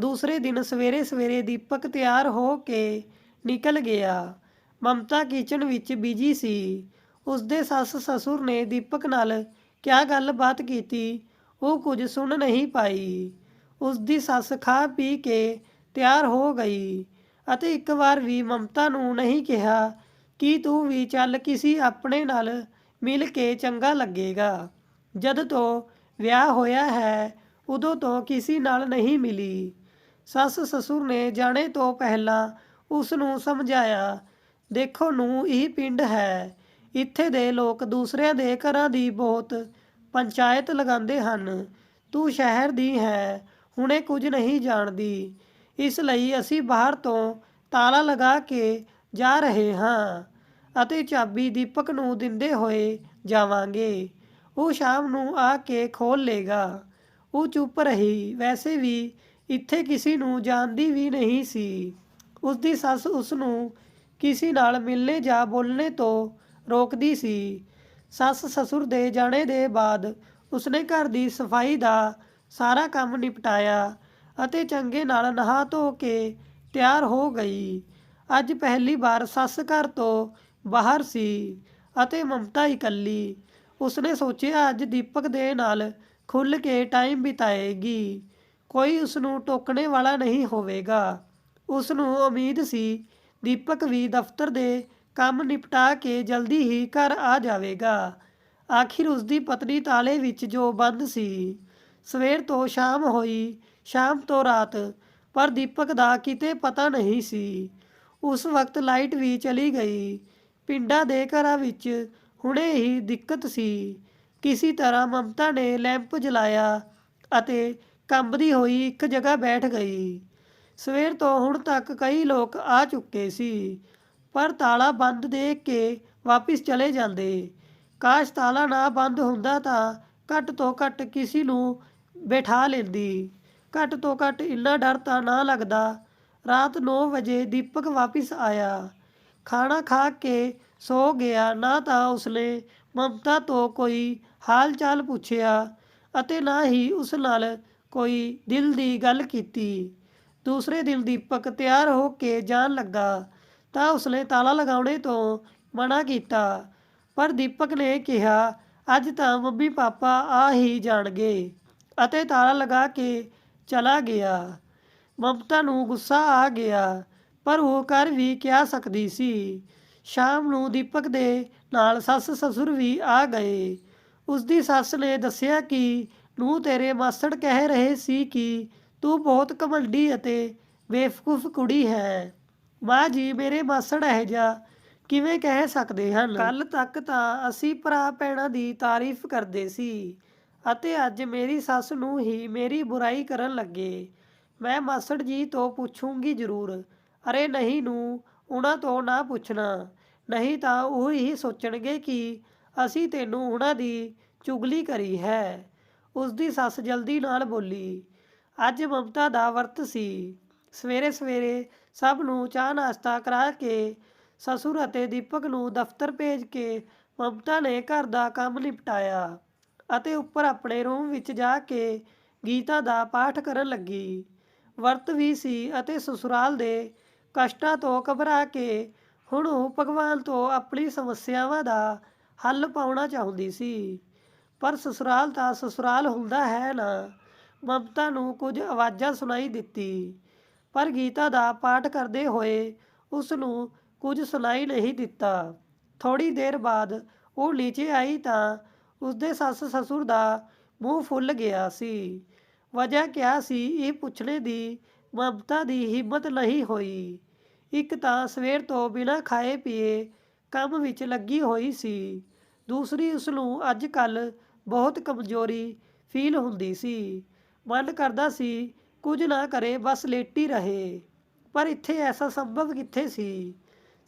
ਦੂਸਰੇ ਦਿਨ ਸਵੇਰੇ ਸਵੇਰੇ ਦੀਪਕ ਤਿਆਰ ਹੋ ਕੇ ਨਿਕਲ ਗਿਆ। ਮਮਤਾ ਕਿਚਨ ਵਿੱਚ ਬਿਜੀ ਸੀ। ਉਸਦੇ ਸੱਸ ਸਸੁਰ ਨੇ ਦੀਪਕ ਨਾਲ ਕਿਆ ਗੱਲਬਾਤ ਕੀਤੀ, ਉਹ ਕੁਝ ਸੁਣ ਨਹੀਂ ਪਾਈ। ਉਸਦੀ ਸੱਸ ਖਾ ਪੀ ਕੇ ਤਿਆਰ ਹੋ ਗਈ ਅਤੇ ਇੱਕ ਵਾਰ ਵੀ ਮਮਤਾ ਨੂੰ ਨਹੀਂ ਕਿਹਾ ਕਿ ਤੂੰ ਵੀ ਚੱਲ ਕਿਸੀ ਆਪਣੇ ਨਾਲ ਮਿਲ ਕੇ ਚੰਗਾ ਲੱਗੇਗਾ। ਜਦ ਤੋਂ ਵਿਆਹ ਹੋਇਆ ਹੈ ਉਦੋਂ ਤੋਂ ਕਿਸੀ ਨਾਲ ਨਹੀਂ ਮਿਲੀ। ਸੱਸ ਸਸੁਰ ਨੇ ਜਾਣੇ ਤੋਂ ਪਹਿਲਾਂ ਉਸ ਨੂੰ ਸਮਝਾਇਆ, ਦੇਖੋ ਨੂੰ ਇਹ ਪਿੰਡ ਹੈ, ਇੱਥੇ ਦੇ ਲੋਕ ਦੂਸਰਿਆਂ ਦੇ ਘਰਾਂ ਦੀ ਬਹੁਤ ਪੰਚਾਇਤ ਲਗਾਉਂਦੇ ਹਨ। ਤੂੰ ਸ਼ਹਿਰ ਦੀ ਹੈ, ਹੁਣੇ ਕੁਝ ਨਹੀਂ ਜਾਣਦੀ, ਇਸ ਲਈ ਅਸੀਂ ਬਾਹਰ ਤੋਂ ਤਾਲਾ ਲਗਾ ਕੇ ਜਾ ਰਹੇ ਹਾਂ ਅਤੇ ਚਾਬੀ ਦੀਪਕ ਨੂੰ ਦਿੰਦੇ ਹੋਏ ਜਾਵਾਂਗੇ। ਉਹ ਸ਼ਾਮ ਨੂੰ ਆ ਕੇ ਖੋਲ੍ਹ ਲੇਗਾ। ਉਹ ਚੁੱਪ ਰਹੀ। ਵੈਸੇ ਵੀ ਇੱਥੇ ਕਿਸੇ ਨੂੰ ਜਾਣਦੀ ਵੀ ਨਹੀਂ ਸੀ। ਉਸਦੀ ਸੱਸ ਉਸ ਨੂੰ ਕਿਸੇ ਨਾਲ ਮਿਲਣੇ ਜਾਂ ਬੋਲਣੇ ਤੋਂ ਰੋਕਦੀ ਸੀ। ਸੱਸ ਸਸੁਰ ਦੇ ਜਾਣੇ ਦੇ ਬਾਅਦ ਉਸਨੇ ਘਰ ਦੀ ਸਫਾਈ ਦਾ ਸਾਰਾ ਕੰਮ ਨਿਪਟਾਇਆ ਅਤੇ ਚੰਗੇ ਨਾਲ ਨਹਾ ਧੋ ਕੇ ਤਿਆਰ ਹੋ ਗਈ। ਅੱਜ ਪਹਿਲੀ ਵਾਰ ਸੱਸ ਘਰ ਤੋਂ ਬਾਹਰ ਸੀ ਅਤੇ ਮਮਤਾ ਇਕੱਲੀ। ਉਸਨੇ ਸੋਚਿਆ ਅੱਜ ਦੀਪਕ ਦੇ ਨਾਲ ਖੁੱਲ੍ਹ ਕੇ ਟਾਈਮ ਬਿਤਾਏਗੀ, ਕੋਈ ਉਸ ਨੂੰ ਟੋਕਣੇ ਵਾਲਾ ਨਹੀਂ ਹੋਵੇਗਾ। ਉਸ ਨੂੰ ਉਮੀਦ ਸੀ ਦੀਪਕ ਵੀ ਦਫ਼ਤਰ ਦੇ ਕੰਮ ਨਿਪਟਾ ਕੇ ਜਲਦੀ ਹੀ ਘਰ ਆ ਜਾਵੇਗਾ। ਆਖਿਰ ਉਸਦੀ ਪਤਨੀ ਤਾਲੇ ਵਿੱਚ ਜੋ ਬੰਦ ਸੀ। ਸਵੇਰ ਤੋਂ ਸ਼ਾਮ ਹੋਈ, ਸ਼ਾਮ ਤੋਂ ਰਾਤ, ਪਰ ਦੀਪਕ ਦਾ ਕਿਤੇ ਪਤਾ ਨਹੀਂ ਸੀ। ਉਸ ਵਕਤ ਲਾਈਟ ਵੀ ਚਲੀ ਗਈ। ਪਿੰਡਾਂ ਦੇ ਘਰਾਂ ਵਿੱਚ ਹੁਣੇ ਹੀ ਦਿੱਕਤ ਸੀ। ਕਿਸੇ ਤਰ੍ਹਾਂ ਮਮਤਾ ਨੇ ਲੈਂਪ ਜਲਾਇਆ ਅਤੇ ਕੰਬਦੀ ਹੋਈ ਇੱਕ ਜਗ੍ਹਾ ਬੈਠ ਗਈ। ਸਵੇਰ ਤੋਂ ਹੁਣ ਤੱਕ ਕਈ ਲੋਕ ਆ ਚੁੱਕੇ ਸੀ, ਪਰ ਤਾਲਾ ਬੰਦ ਦੇਖ ਕੇ ਵਾਪਿਸ ਚਲੇ ਜਾਂਦੇ। ਕਾਸ਼ ਤਾਲਾ ਨਾ ਬੰਦ ਹੁੰਦਾ ਤਾਂ ਘੱਟ ਤੋਂ ਘੱਟ ਕਿਸੇ ਨੂੰ ਬਿਠਾ ਲੈਂਦੀ। ਘੱਟ ਤੋਂ ਘੱਟ ਇੰਨਾ ਡਰ ਤਾਂ ਨਾ ਲੱਗਦਾ। ਰਾਤ 9 ਵਜੇ ਦੀਪਕ ਵਾਪਿਸ ਆਇਆ। ਖਾਣਾ ਖਾ ਕੇ ਸੋ ਗਿਆ। ਨਾ ਤਾਂ ਉਸਨੇ ਮਮਤਾ ਤੋਂ ਕੋਈ ਹਾਲ ਚਾਲ ਪੁੱਛਿਆ ਅਤੇ ਨਾ ਹੀ ਉਸ ਨਾਲ ਕੋਈ ਦਿਲ ਦੀ ਗੱਲ ਕੀਤੀ। ਦੂਸਰੇ ਦਿਨ ਦੀਪਕ ਤਿਆਰ ਹੋ ਕੇ ਜਾਣ ਲੱਗਾ ਤਾਂ ਉਸਨੇ ਤਾਲਾ ਲਗਾਉਣੇ ਤੋਂ ਮਨਾ ਕੀਤਾ, ਪਰ ਦੀਪਕ ਨੇ ਕਿਹਾ ਅੱਜ ਤਾਂ ਮੰਮੀ ਪਾਪਾ ਆ ਹੀ ਜਾਣਗੇ ਅਤੇ ਤਾਲਾ ਲਗਾ ਕੇ ਚਲਾ ਗਿਆ। ਮਮਤਾ ਨੂੰ ਗੁੱਸਾ ਆ ਗਿਆ, ਪਰ ਉਹ ਕਰ ਵੀ ਕਿਆ ਸਕਦੀ ਸੀ। ਸ਼ਾਮ ਨੂੰ ਦੀਪਕ ਦੇ ਨਾਲ ਸੱਸ ਸਸੁਰ ਵੀ ਆ ਗਏ। ਉਸਦੀ ਸੱਸ ਨੇ ਦੱਸਿਆ ਕਿ ਨੂੰ ਤੇਰੇ ਮਾਸੜ ਕਹਿ ਰਹੇ ਸੀ ਕਿ ਤੂੰ ਬਹੁਤ ਘਮੰਡੀ ਅਤੇ ਬੇਵਕੂਫ ਕੁੜੀ ਹੈ। ਮਾਂ ਜੀ, ਮੇਰੇ ਮਾਸੜ ਇਹੋ ਜਿਹਾ ਕਿਵੇਂ ਕਹਿ ਸਕਦੇ ਹਨ? ਕੱਲ੍ਹ ਤੱਕ ਤਾਂ ਅਸੀਂ ਭਰਾ ਭੈਣਾਂ ਦੀ ਤਾਰੀਫ ਕਰਦੇ ਸੀ ਅਤੇ ਅੱਜ ਮੇਰੀ ਸੱਸ ਨੂੰ ਹੀ ਮੇਰੀ ਬੁਰਾਈ ਕਰਨ ਲੱਗੇ। ਮੈਂ ਮਾਸੜ ਜੀ ਤੋਂ ਪੁੱਛੂੰਗੀ ਜ਼ਰੂਰ। ਅਰੇ ਨਹੀਂ ਨੂੰ, ਉਹਨਾਂ ਤੋਂ ਨਾ ਪੁੱਛਣਾ, ਨਹੀਂ ਤਾਂ ਉਹ ਹੀ ਸੋਚਣਗੇ ਕਿ ਅਸੀਂ ਤੈਨੂੰ ਉਹਨਾਂ ਦੀ ਚੁਗਲੀ ਕਰੀ ਹੈ। ਉਸਦੀ ਸੱਸ ਜਲਦੀ ਨਾਲ ਬੋਲੀ। ਅੱਜ ਮਮਤਾ ਦਾ ਵਰਤ ਸੀ। ਸਵੇਰੇ ਸਵੇਰੇ ਸਭ ਨੂੰ ਚਾਹ ਨਾਸ਼ਤਾ ਕਰਾ ਕੇ ਸਸੁਰ ਅਤੇ ਦੀਪਕ ਨੂੰ ਦਫ਼ਤਰ ਭੇਜ ਕੇ ਮਮਤਾ ਨੇ ਘਰ ਦਾ ਕੰਮ ਨਿਪਟਾਇਆ ਅਤੇ ਉੱਪਰ ਆਪਣੇ ਰੂਮ ਵਿੱਚ ਜਾ ਕੇ ਗੀਤਾ ਦਾ ਪਾਠ ਕਰਨ ਲੱਗੀ। ਵਰਤ ਵੀ ਸੀ ਅਤੇ ਸਸੁਰਾਲ ਦੇ ਕਸ਼ਟਾਂ ਤੋਂ ਘਬਰਾ ਕੇ ਹੁਣ ਉਹ ਭਗਵਾਨ ਤੋਂ ਆਪਣੀ ਸਮੱਸਿਆਵਾਂ ਦਾ ਹੱਲ ਪਾਉਣਾ ਚਾਹੁੰਦੀ ਸੀ। ਪਰ ਸਸੁਰਾਲ ਤਾਂ ਸਸੁਰਾਲ ਹੁੰਦਾ ਹੈ ਨਾ। ਮਮਤਾ ਨੂੰ ਕੁਝ ਆਵਾਜ਼ਾਂ ਸੁਣਾਈ ਦਿੱਤੀ, ਪਰ ਗੀਤਾ ਦਾ ਪਾਠ ਕਰਦੇ ਹੋਏ ਉਸ ਨੂੰ ਕੁਝ ਸੁਣਾਈ ਨਹੀਂ ਦਿੱਤਾ। ਥੋੜ੍ਹੀ ਦੇਰ ਬਾਅਦ ਉਹ ਨੀਚੇ ਆਈ ਤਾਂ ਉਸਦੇ ਸੱਸ ਸਸੁਰ ਦਾ ਮੂੰਹ ਫੁੱਲ ਗਿਆ ਸੀ। ਵਜ੍ਹਾ ਕਿਆ ਸੀ ਇਹ ਪੁੱਛਣੇ ਦੀ ਮਮਤਾ ਦੀ ਹਿੰਮਤ ਨਹੀਂ ਹੋਈ। ਇੱਕ ਤਾਂ ਸਵੇਰ ਤੋਂ ਬਿਨਾਂ ਖਾਏ ਪੀਏ ਕੰਮ ਵਿੱਚ ਲੱਗੀ ਹੋਈ ਸੀ, ਦੂਸਰੀ ਉਸ ਨੂੰ ਅੱਜ ਕੱਲ੍ਹ ਬਹੁਤ ਕਮਜ਼ੋਰੀ ਫੀਲ ਹੁੰਦੀ ਸੀ। ਮਨ ਕਰਦਾ ਸੀ ਕੁਝ ਨਾ ਕਰੇ, ਬਸ ਲੇਟੀ ਰਹੇ, ਪਰ ਇੱਥੇ ਐਸਾ ਸੰਭਵ ਕਿੱਥੇ ਸੀ।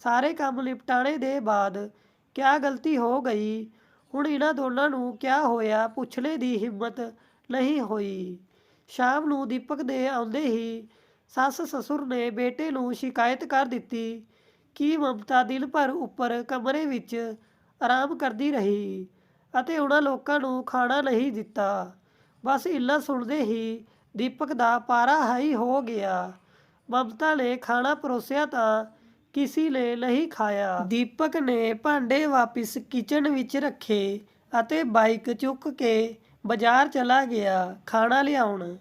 ਸਾਰੇ ਕੰਮ ਨਿਪਟਾਣੇ ਦੇ ਬਾਅਦ ਕਿਆ ਗਲਤੀ ਹੋ ਗਈ, ਹੁਣ ਇਹਨਾਂ ਦੋਨਾਂ ਨੂੰ ਕਿਆ ਹੋਇਆ, ਪੁੱਛਣੇ ਦੀ ਹਿੰਮਤ ਨਹੀਂ ਹੋਈ। ਸ਼ਾਮ ਨੂੰ ਦੀਪਕ ਦੇ ਆਉਂਦੇ ਹੀ ਸੱਸ ਸਸੁਰ ਨੇ ਬੇਟੇ ਨੂੰ ਸ਼ਿਕਾਇਤ ਕਰ ਦਿੱਤੀ ਕਿ ਮਮਤਾ ਦਿਨ ਭਰ ਉੱਪਰ ਕਮਰੇ ਵਿੱਚ ਆਰਾਮ ਕਰਦੀ ਰਹੀ ਅਤੇ ਉਹਨਾਂ ਲੋਕਾਂ ਨੂੰ ਖਾਣਾ ਨਹੀਂ ਦਿੱਤਾ। ਬਸ ਇੰਨਾ ਸੁਣਦੇ ਹੀ ਦੀਪਕ ਦਾ ਪਾਰਾ ਹਾਈ ਹੋ ਗਿਆ। ਮਮਤਾ ਨੇ ਖਾਣਾ ਪਰੋਸਿਆ ਤਾਂ ਕਿਸੇ ਨੇ ਨਹੀਂ ਖਾਇਆ। ਦੀਪਕ ਨੇ ਭਾਂਡੇ ਵਾਪਿਸ ਕਿਚਨ ਵਿੱਚ ਰੱਖੇ ਅਤੇ ਬਾਈਕ ਚੁੱਕ ਕੇ ਬਾਜ਼ਾਰ ਚਲਾ ਗਿਆ ਖਾਣਾ ਲਿਆਉਣ।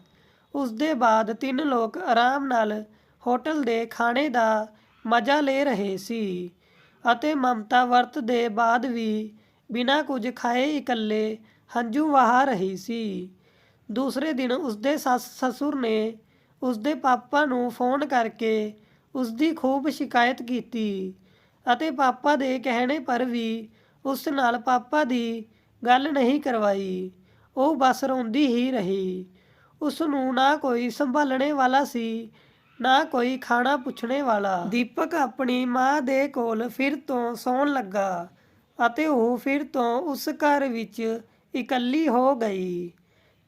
ਉਸਦੇ ਬਾਅਦ 3 ਲੋਕ ਆਰਾਮ ਨਾਲ ਹੋਟਲ ਦੇ ਖਾਣੇ ਦਾ ਮਜ਼ਾ ਲੈ ਰਹੇ ਸੀ ਅਤੇ ਮਮਤਾ ਵਰਤ ਦੇ ਬਾਅਦ ਵੀ ਬਿਨਾਂ ਕੁਝ ਖਾਏ ਇਕੱਲੇ ਹੰਝੂ ਵਹਾ ਰਹੀ ਸੀ। ਦੂਸਰੇ ਦਿਨ ਉਸਦੇ ਸੱਸ ਸਸੁਰ ਨੇ ਉਸਦੇ ਪਾਪਾ ਨੂੰ ਫੋਨ ਕਰਕੇ ਉਸਦੀ ਖੂਬ ਸ਼ਿਕਾਇਤ ਕੀਤੀ ਅਤੇ ਪਾਪਾ ਦੇ ਕਹਿਣੇ ਪਰ ਵੀ ਉਸ ਨਾਲ ਪਾਪਾ ਦੀ ਗੱਲ ਨਹੀਂ ਕਰਵਾਈ। ਉਹ ਬਸ ਰੋਂਦੀ ਹੀ ਰਹੀ। ਉਸ ਨੂੰ ਨਾ ਕੋਈ ਸੰਭਾਲਣੇ ਵਾਲਾ ਸੀ, ਨਾ ਕੋਈ ਖਾਣਾ ਪੁੱਛਣੇ ਵਾਲਾ। ਦੀਪਕ ਆਪਣੀ ਮਾਂ ਦੇ ਕੋਲ ਫਿਰ ਤੋਂ ਸੌਣ ਲੱਗਾ ਅਤੇ ਉਹ ਫਿਰ ਤੋਂ ਉਸ ਘਰ ਵਿੱਚ ਇਕੱਲੀ ਹੋ ਗਈ।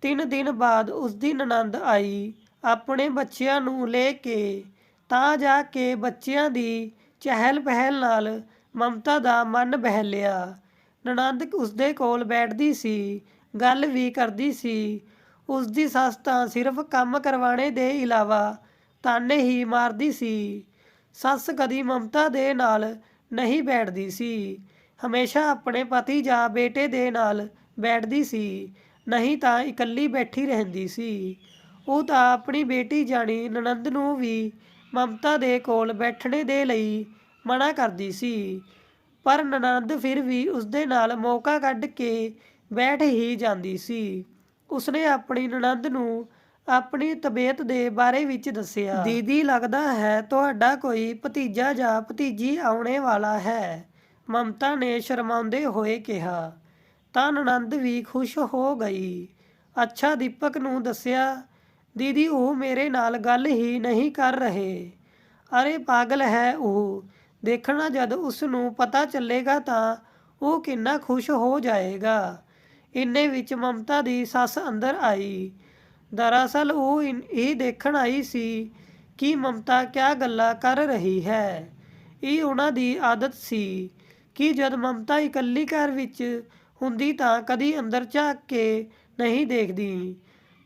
3 ਦਿਨ ਬਾਅਦ ਉਸਦੀ ਨਣਦ ਆਈ ਆਪਣੇ ਬੱਚਿਆਂ ਨੂੰ ਲੈ ਕੇ। ਤਾਂ ਜਾ ਕੇ ਬੱਚਿਆਂ ਦੀ ਚਹਿਲ ਪਹਿਲ ਨਾਲ ਮਮਤਾ ਦਾ ਮਨ ਬਹਿਲਿਆ। ਨਣਦ ਉਸਦੇ ਕੋਲ ਬੈਠਦੀ ਸੀ, ਗੱਲ ਵੀ ਕਰਦੀ ਸੀ। ਉਸਦੀ ਸੱਸ ਤਾਂ ਸਿਰਫ ਕੰਮ ਕਰਵਾਉਣੇ ਦੇ ਇਲਾਵਾ ਤਾਨੇ ਹੀ ਮਾਰਦੀ ਸੀ। ਸੱਸ ਕਦੀ ਮਮਤਾ ਦੇ ਨਾਲ ਨਹੀਂ ਬੈਠਦੀ ਸੀ, ਹਮੇਸ਼ਾ ਆਪਣੇ ਪਤੀ ਜਾਂ ਬੇਟੇ ਦੇ ਨਾਲ ਬੈਠਦੀ ਸੀ, ਨਹੀਂ ਤਾਂ ਇਕੱਲੀ ਬੈਠੀ ਰਹਿੰਦੀ ਸੀ। ਉਹ ਤਾਂ ਆਪਣੀ ਬੇਟੀ ਜਾਣੀ ਨਣਦ ਨੂੰ ਵੀ ਮਮਤਾ ਦੇ ਕੋਲ ਬੈਠਣੇ ਦੇ ਲਈ ਮਨਾ ਕਰਦੀ ਸੀ, ਪਰ ਨਣਦ ਫਿਰ ਵੀ ਉਸਦੇ ਨਾਲ ਮੌਕਾ ਕੱਢ ਕੇ ਬੈਠ ਹੀ ਜਾਂਦੀ ਸੀ। ਉਸਨੇ ਆਪਣੀ ਨਣਦ ਨੂੰ ਆਪਣੀ ਤਬੀਅਤ ਦੇ ਬਾਰੇ ਵਿੱਚ ਦੱਸਿਆ। ਦੀਦੀ, ਲੱਗਦਾ ਹੈ ਤੁਹਾਡਾ ਕੋਈ ਭਤੀਜਾ ਜਾਂ ਭਤੀਜੀ ਆਉਣੇ ਵਾਲਾ ਹੈ, ਮਮਤਾ ਨੇ ਸ਼ਰਮਾਉਂਦੇ ਹੋਏ ਕਿਹਾ। ਤਾਂ ਨਣਦ ਵੀ ਖੁਸ਼ ਹੋ ਗਈ। ਅੱਛਾ, ਦੀਪਕ ਨੂੰ ਦੱਸਿਆ? ਦੀਦੀ, ਉਹ ਮੇਰੇ ਨਾਲ ਗੱਲ ਹੀ ਨਹੀਂ ਕਰ ਰਹੇ। ਅਰੇ ਪਾਗਲ ਹੈ ਉਹ, ਦੇਖਣਾ ਜਦ ਉਸ ਨੂੰ ਪਤਾ ਚੱਲੇਗਾ ਤਾਂ ਉਹ ਕਿੰਨਾ ਖੁਸ਼ ਹੋ ਜਾਏਗਾ। ਇੰਨੇ ਵਿੱਚ ਮਮਤਾ ਦੀ ਸੱਸ ਅੰਦਰ ਆਈ। ਦਰਅਸਲ ਉਹ ਇਹ ਦੇਖਣ ਆਈ ਸੀ ਕਿ ਮਮਤਾ ਕਿਆ ਗੱਲਾਂ ਕਰ ਰਹੀ ਹੈ। ਇਹ ਉਹਨਾਂ ਦੀ ਆਦਤ ਸੀ ਕਿ ਜਦ ਮਮਤਾ ਇਕੱਲੀ ਘਰ ਵਿੱਚ ਹੁੰਦੀ ਤਾਂ ਕਦੀ ਅੰਦਰ ਝਾਕ ਕੇ ਨਹੀਂ ਦੇਖਦੀ,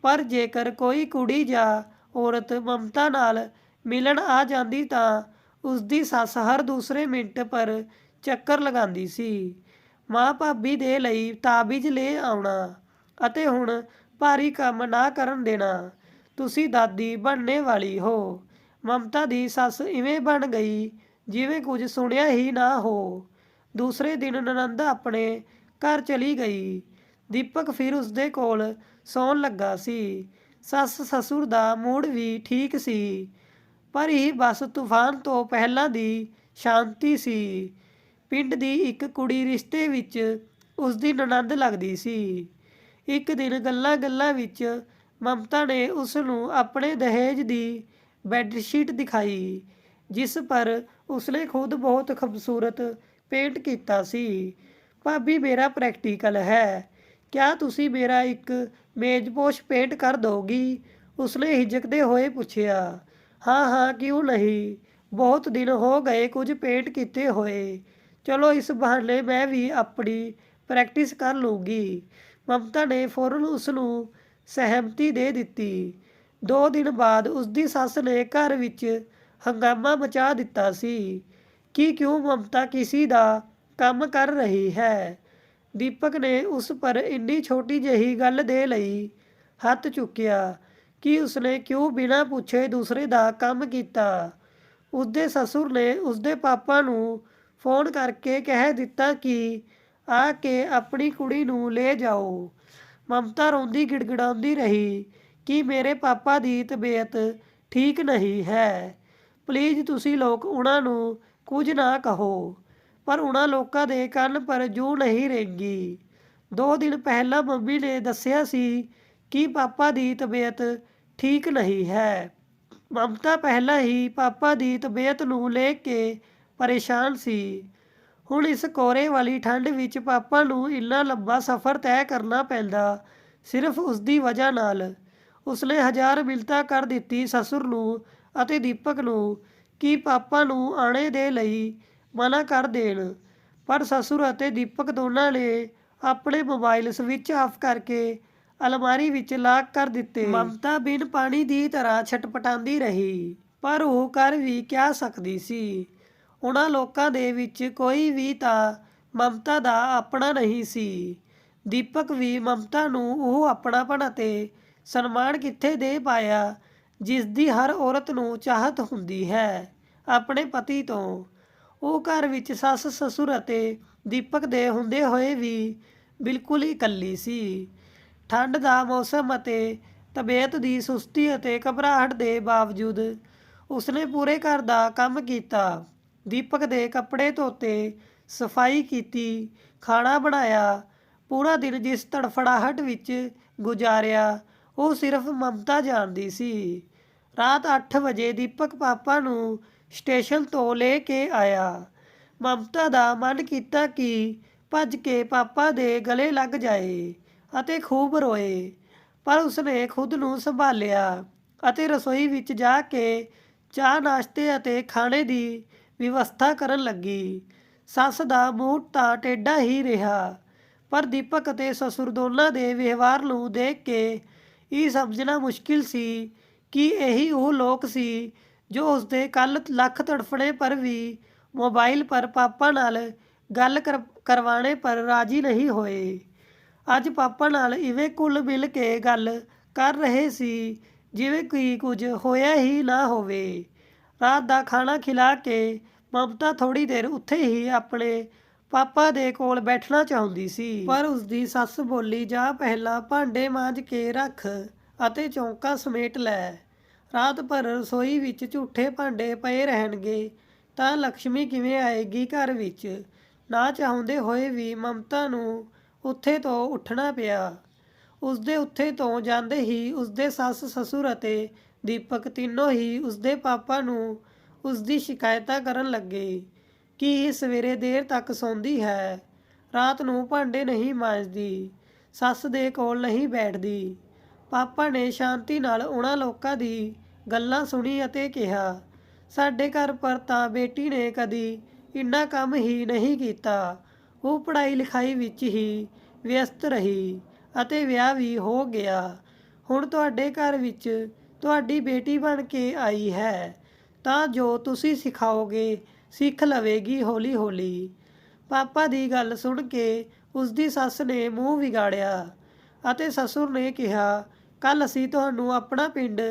ਪਰ ਜੇਕਰ ਕੋਈ ਕੁੜੀ ਜਾਂ ਔਰਤ ਮਮਤਾ ਨਾਲ ਮਿਲਣ ਆ ਜਾਂਦੀ ਤਾਂ ਉਸਦੀ ਸੱਸ ਹਰ ਦੂਸਰੇ ਮਿੰਟ ਪਰ ਚੱਕਰ ਲਗਾਉਂਦੀ ਸੀ। ਮਾਂ ਭਾਬੀ ਦੇ ਲਈ ਤਾਬੀਜ਼ ਲੈ ਆਉਣਾ ਅਤੇ ਹੁਣ ਭਾਰੀ ਕੰਮ ਨਾ ਕਰਨ ਦੇਣਾ। ਤੁਸੀਂ ਦਾਦੀ ਬਣਨੇ ਵਾਲੀ ਹੋ। ਮਮਤਾ ਦੀ ਸੱਸ ਇਵੇਂ ਬਣ ਗਈ ਜਿਵੇਂ ਕੁਝ ਸੁਣਿਆ ਹੀ ਨਾ ਹੋ। ਦੂਸਰੇ ਦਿਨ ਨਣਦ ਆਪਣੇ ਘਰ ਚਲੀ ਗਈ। ਦੀਪਕ ਫਿਰ ਉਸਦੇ ਕੋਲ ਸੌਣ ਲੱਗਾ ਸੀ। ਸੱਸ ਸਸੁਰ ਦਾ ਮੂਡ ਵੀ ਠੀਕ ਸੀ, ਪਰ ਇਹ ਬਸ ਤੂਫਾਨ ਤੋਂ ਪਹਿਲਾਂ ਦੀ ਸ਼ਾਂਤੀ ਸੀ। ਪਿੰਡ ਦੀ ਇੱਕ ਕੁੜੀ ਰਿਸ਼ਤੇ ਵਿੱਚ ਉਸਦੀ ਨਣਦ ਲੱਗਦੀ ਸੀ। ਇੱਕ ਦਿਨ ਗੱਲਾਂ ਵਿੱਚ ਮਮਤਾ ਨੇ ਉਸ ਨੂੰ ਆਪਣੇ ਦਹੇਜ ਦੀ ਬੈੱਡਸ਼ੀਟ ਦਿਖਾਈ, ਜਿਸ ਪਰ ਉਸਨੇ ਖੁਦ ਬਹੁਤ ਖੂਬਸੂਰਤ ਪੇਂਟ ਕੀਤਾ ਸੀ। ਭਾਬੀ, ਮੇਰਾ ਪ੍ਰੈਕਟੀਕਲ ਹੈ, ਕਿਆ ਤੁਸੀਂ ਮੇਰਾ ਇੱਕ ਮੇਜ਼ਪੋਸ਼ ਪੇਂਟ ਕਰ ਦੋਗੀ? ਉਸਨੇ ਹਿਚਕਦੇ ਹੋਏ ਪੁੱਛਿਆ। ਹਾਂ ਹਾਂ, ਕਿਉਂ ਨਹੀਂ, ਬਹੁਤ ਦਿਨ ਹੋ ਗਏ ਕੁਝ ਪੇਂਟ ਕੀਤੇ ਹੋਏ। ਚਲੋ ਇਸ ਬਹਾਨੇ ਮੈਂ ਵੀ ਆਪਣੀ ਪ੍ਰੈਕਟਿਸ ਕਰ ਲੂੰਗੀ। ਮਮਤਾ ਨੇ ਫੌਰਨ ਉਸ ਨੂੰ ਸਹਿਮਤੀ ਦੇ ਦਿੱਤੀ। 2 ਦਿਨ ਬਾਅਦ ਉਸਦੀ ਸੱਸ ਨੇ ਘਰ ਵਿੱਚ ਹੰਗਾਮਾ ਮਚਾ ਦਿੱਤਾ ਸੀ ਕਿ ਕਿਉਂ ਮਮਤਾ ਕਿਸੇ ਦਾ ਕੰਮ ਕਰ ਰਹੀ ਹੈ। ਦੀਪਕ ਨੇ ਉਸ ਪਰ ਇੰਨੀ ਛੋਟੀ ਜਿਹੀ ਗੱਲ ਦੇ ਲਈ ਹੱਥ ਚੁੱਕਿਆ ਕਿ ਉਸਨੇ ਕਿਉਂ ਬਿਨਾਂ ਪੁੱਛੇ ਦੂਸਰੇ ਦਾ ਕੰਮ ਕੀਤਾ। ਉਸਦੇ ਸਸੁਰ ਨੇ ਉਸਦੇ ਪਾਪਾ ਨੂੰ ਫੋਨ ਕਰਕੇ ਕਹਿ ਦਿੱਤਾ ਕਿ ਆ ਕੇ ਆਪਣੀ ਕੁੜੀ ਨੂੰ ਲੈ ਜਾਓ। ਮਮਤਾ ਰੋਂਦੀ ਗਿੜਗਿੜਾਉਂਦੀ ਰਹੀ ਕਿ ਮੇਰੇ ਪਾਪਾ ਦੀ ਤਬੀਅਤ ਠੀਕ ਨਹੀਂ ਹੈ, ਪਲੀਜ਼ ਤੁਸੀਂ ਲੋਕ ਉਹਨਾਂ ਨੂੰ ਕੁਝ ਨਾ ਕਹੋ। ਪਰ ਉਹਨਾਂ ਲੋਕਾਂ ਦੇ ਕੰਨ ਪਰ ਜੂੰ ਨਹੀਂ ਰੇਂਗੀ। 2 ਦਿਨ ਪਹਿਲਾਂ ਮੰਮੀ ਨੇ ਦੱਸਿਆ ਸੀ ਕਿ ਪਾਪਾ ਦੀ ਤਬੀਅਤ ਠੀਕ ਨਹੀਂ ਹੈ। ਮਮਤਾ ਪਹਿਲਾਂ ਹੀ ਪਾਪਾ ਦੀ ਤਬੀਅਤ ਨੂੰ ਲੈ ਕੇ ਪਰੇਸ਼ਾਨ ਸੀ। ਹੁਣ ਇਸ ਕੋਰੇ ਵਾਲੀ ਠੰਡ ਵਿੱਚ ਪਾਪਾ ਨੂੰ ਇੰਨਾ ਲੰਬਾ ਸਫ਼ਰ ਤੈਅ ਕਰਨਾ ਪੈਂਦਾ ਸਿਰਫ ਉਸਦੀ ਵਜ੍ਹਾ ਨਾਲ। ਉਸਨੇ 1000 ਮਿੰਨਤਾਂ ਕਰ ਦਿੱਤੀ ਸਸੁਰ ਨੂੰ ਅਤੇ ਦੀਪਕ ਨੂੰ ਕਿ ਪਾਪਾ ਨੂੰ ਆਣੇ ਦੇ ਲਈ ਮਨਾ ਕਰ ਦੇਣ, ਪਰ ਸਸੁਰ ਅਤੇ ਦੀਪਕ ਦੋਨਾਂ ਨੇ ਆਪਣੇ ਮੋਬਾਈਲ ਸਵਿੱਚ ਆਫ ਕਰਕੇ ਅਲਮਾਰੀ ਵਿੱਚ ਲਾਕ ਕਰ ਦਿੱਤੇ। ਮਮਤਾ ਬਿਨ ਪਾਣੀ ਦੀ ਤਰ੍ਹਾਂ ਛਟਪਟਾਉਂਦੀ ਰਹੀ, ਪਰ ਉਹ ਕਰ ਵੀ ਕਿਆ ਸਕਦੀ ਸੀ। ਉਹਨਾਂ ਲੋਕਾਂ ਦੇ ਵਿੱਚ ਕੋਈ ਵੀ ਤਾਂ ਮਮਤਾ ਦਾ ਆਪਣਾ ਨਹੀਂ ਸੀ। ਦੀਪਕ ਵੀ ਮਮਤਾ ਨੂੰ ਉਹ ਆਪਣਾਪਣ ਅਤੇ ਸਨਮਾਨ ਕਿੱਥੇ ਦੇ ਪਾਇਆ ਜਿਸ ਦੀ ਹਰ ਔਰਤ ਨੂੰ ਚਾਹਤ ਹੁੰਦੀ ਹੈ ਆਪਣੇ ਪਤੀ ਤੋਂ। ਉਹ ਘਰ ਵਿੱਚ ਸੱਸ ਸਸੁਰ ਅਤੇ ਦੀਪਕ ਦੇ ਹੁੰਦੇ ਹੋਏ ਵੀ ਬਿਲਕੁਲ ਇਕੱਲੀ ਸੀ। ਠੰਡ ਦਾ ਮੌਸਮ ਅਤੇ ਤਬੀਅਤ ਦੀ ਸੁਸਤੀ ਅਤੇ ਘਬਰਾਹਟ ਦੇ ਬਾਵਜੂਦ ਉਸਨੇ ਪੂਰੇ ਘਰ ਦਾ ਕੰਮ ਕੀਤਾ। ਦੀਪਕ ਦੇ ਕੱਪੜੇ ਧੋਤੇ, ਸਫਾਈ ਕੀਤੀ, ਖਾਣਾ ਬਣਾਇਆ। ਪੂਰਾ ਦਿਨ ਜਿਸ ਤੜਫੜਾਹਟ ਵਿੱਚ ਗੁਜ਼ਾਰਿਆ ਉਹ ਸਿਰਫ ਮਮਤਾ ਜਾਣਦੀ ਸੀ। ਰਾਤ 8 ਵਜੇ ਦੀਪਕ ਪਾਪਾ ਨੂੰ ਸਟੇਸ਼ਨ ਤੋਂ ਲੈ ਕੇ ਆਇਆ। ਮਮਤਾ ਦਾ ਮਨ ਕੀਤਾ ਕਿ ਭੱਜ ਕੇ ਪਾਪਾ ਦੇ ਗਲੇ ਲੱਗ ਜਾਏ ਅਤੇ ਖੂਬ ਰੋਏ, ਪਰ ਉਸਨੇ ਖੁਦ ਨੂੰ ਸੰਭਾਲਿਆ ਅਤੇ ਰਸੋਈ ਵਿੱਚ ਜਾ ਕੇ ਚਾਹ, ਨਾਸ਼ਤੇ ਅਤੇ ਖਾਣੇ ਦੀ ਵਿਵਸਥਾ ਕਰਨ ਲੱਗੀ। ਸੱਸ ਦਾ ਮੂੰਹ ਤਾਂ ਟੇਢਾ ਹੀ ਰਿਹਾ, ਪਰ ਦੀਪਕ ਅਤੇ ਸਸੁਰ ਦੋਨਾਂ ਦੇ ਵਿਵਹਾਰ ਨੂੰ ਦੇਖ ਕੇ ਇਹ ਸਮਝਣਾ ਮੁਸ਼ਕਿਲ ਸੀ ਕਿ ਇਹੀ ਉਹ ਲੋਕ ਸੀ ਜੋ ਉਸਦੇ ਕੱਲ੍ਹ ਲੱਖ ਤੜਫਣੇ ਪਰ ਵੀ ਮੋਬਾਈਲ ਪਰ ਪਾਪਾ ਨਾਲ ਗੱਲ ਕਰਵਾਣੇ ਪਰ ਰਾਜੀ ਨਹੀਂ ਹੋਏ। ਅੱਜ ਪਾਪਾ ਨਾਲ ਇਵੇਂ ਘੁਲ ਮਿਲ ਕੇ ਗੱਲ ਕਰ ਰਹੇ ਸੀ ਜਿਵੇਂ ਕਿ ਕੁਝ ਹੋਇਆ ਹੀ ਨਾ ਹੋਵੇ। ਰਾਤ ਦਾ ਖਾਣਾ ਖਿਲਾ ਕੇ ਮਮਤਾ ਥੋੜ੍ਹੀ ਦੇਰ ਉੱਥੇ ਹੀ ਆਪਣੇ ਪਾਪਾ ਦੇ ਕੋਲ ਬੈਠਣਾ ਚਾਹੁੰਦੀ ਸੀ, ਪਰ ਉਸਦੀ ਸੱਸ ਬੋਲੀ, ਜਾ ਪਹਿਲਾਂ ਭਾਂਡੇ ਮਾਂਜ ਕੇ ਰੱਖ ਅਤੇ ਚੌਂਕਾ ਸਮੇਟ ਲੈ। ਰਾਤ ਭਰ ਰਸੋਈ ਵਿੱਚ ਝੂਠੇ ਭਾਂਡੇ ਪਏ ਰਹਿਣਗੇ ਤਾਂ ਲਕਸ਼ਮੀ ਕਿਵੇਂ ਆਏਗੀ ਘਰ ਵਿੱਚ। ਨਾ ਚਾਹੁੰਦੇ ਹੋਏ ਵੀ ਮਮਤਾ ਨੂੰ ਉੱਥੇ ਤੋਂ ਉੱਠਣਾ ਪਿਆ। ਉਸਦੇ ਉੱਥੇ ਤੋਂ ਜਾਂਦੇ ਹੀ ਉਸਦੇ ਸੱਸ ਸਸੁਰ ਅਤੇ ਦੀਪਕ ਤਿੰਨੋਂ ਹੀ ਉਸਦੇ ਪਾਪਾ ਨੂੰ ਉਸਦੀ ਸ਼ਿਕਾਇਤਾਂ ਕਰਨ ਲੱਗੇ ਕਿ ਇਹ ਸਵੇਰੇ ਦੇਰ ਤੱਕ ਸੌਂਦੀ ਹੈ, ਰਾਤ ਨੂੰ ਭਾਂਡੇ ਨਹੀਂ ਮਾਂਜਦੀ, ਸੱਸ ਦੇ ਕੋਲ ਨਹੀਂ ਬੈਠਦੀ। ਪਾਪਾ ਨੇ ਸ਼ਾਂਤੀ ਨਾਲ ਉਹਨਾਂ ਲੋਕਾਂ ਦੀ ਗੱਲਾਂ ਸੁਣੀ ਅਤੇ ਕਿਹਾ, ਸਾਡੇ ਘਰ ਪਰ ਤਾਂ ਬੇਟੀ ਨੇ ਕਦੀ ਇੰਨਾ ਕੰਮ ਹੀ ਨਹੀਂ ਕੀਤਾ। ਉਹ ਪੜ੍ਹਾਈ ਲਿਖਾਈ ਵਿੱਚ ਹੀ ਵਿਅਸਤ ਰਹੀ ਅਤੇ ਵਿਆਹ ਵੀ ਹੋ ਗਿਆ। ਹੁਣ ਤੁਹਾਡੇ ਘਰ ਵਿੱਚ ਤੁਹਾਡੀ ਬੇਟੀ ਬਣ ਕੇ ਆਈ ਹੈ ਤਾਂ ਜੋ ਤੁਸੀਂ ਸਿਖਾਓਗੇ ਸਿੱਖ ਲਵੇਗੀ ਹੌਲੀ ਹੌਲੀ। ਪਾਪਾ ਦੀ ਗੱਲ ਸੁਣ ਕੇ ਉਸਦੀ ਸੱਸ ਨੇ ਮੂੰਹ ਵਿਗਾੜਿਆ ਅਤੇ ਸਸੁਰ ਨੇ ਕਿਹਾ, ਕੱਲ੍ਹ ਅਸੀਂ ਤੁਹਾਨੂੰ ਆਪਣਾ ਪਿੰਡ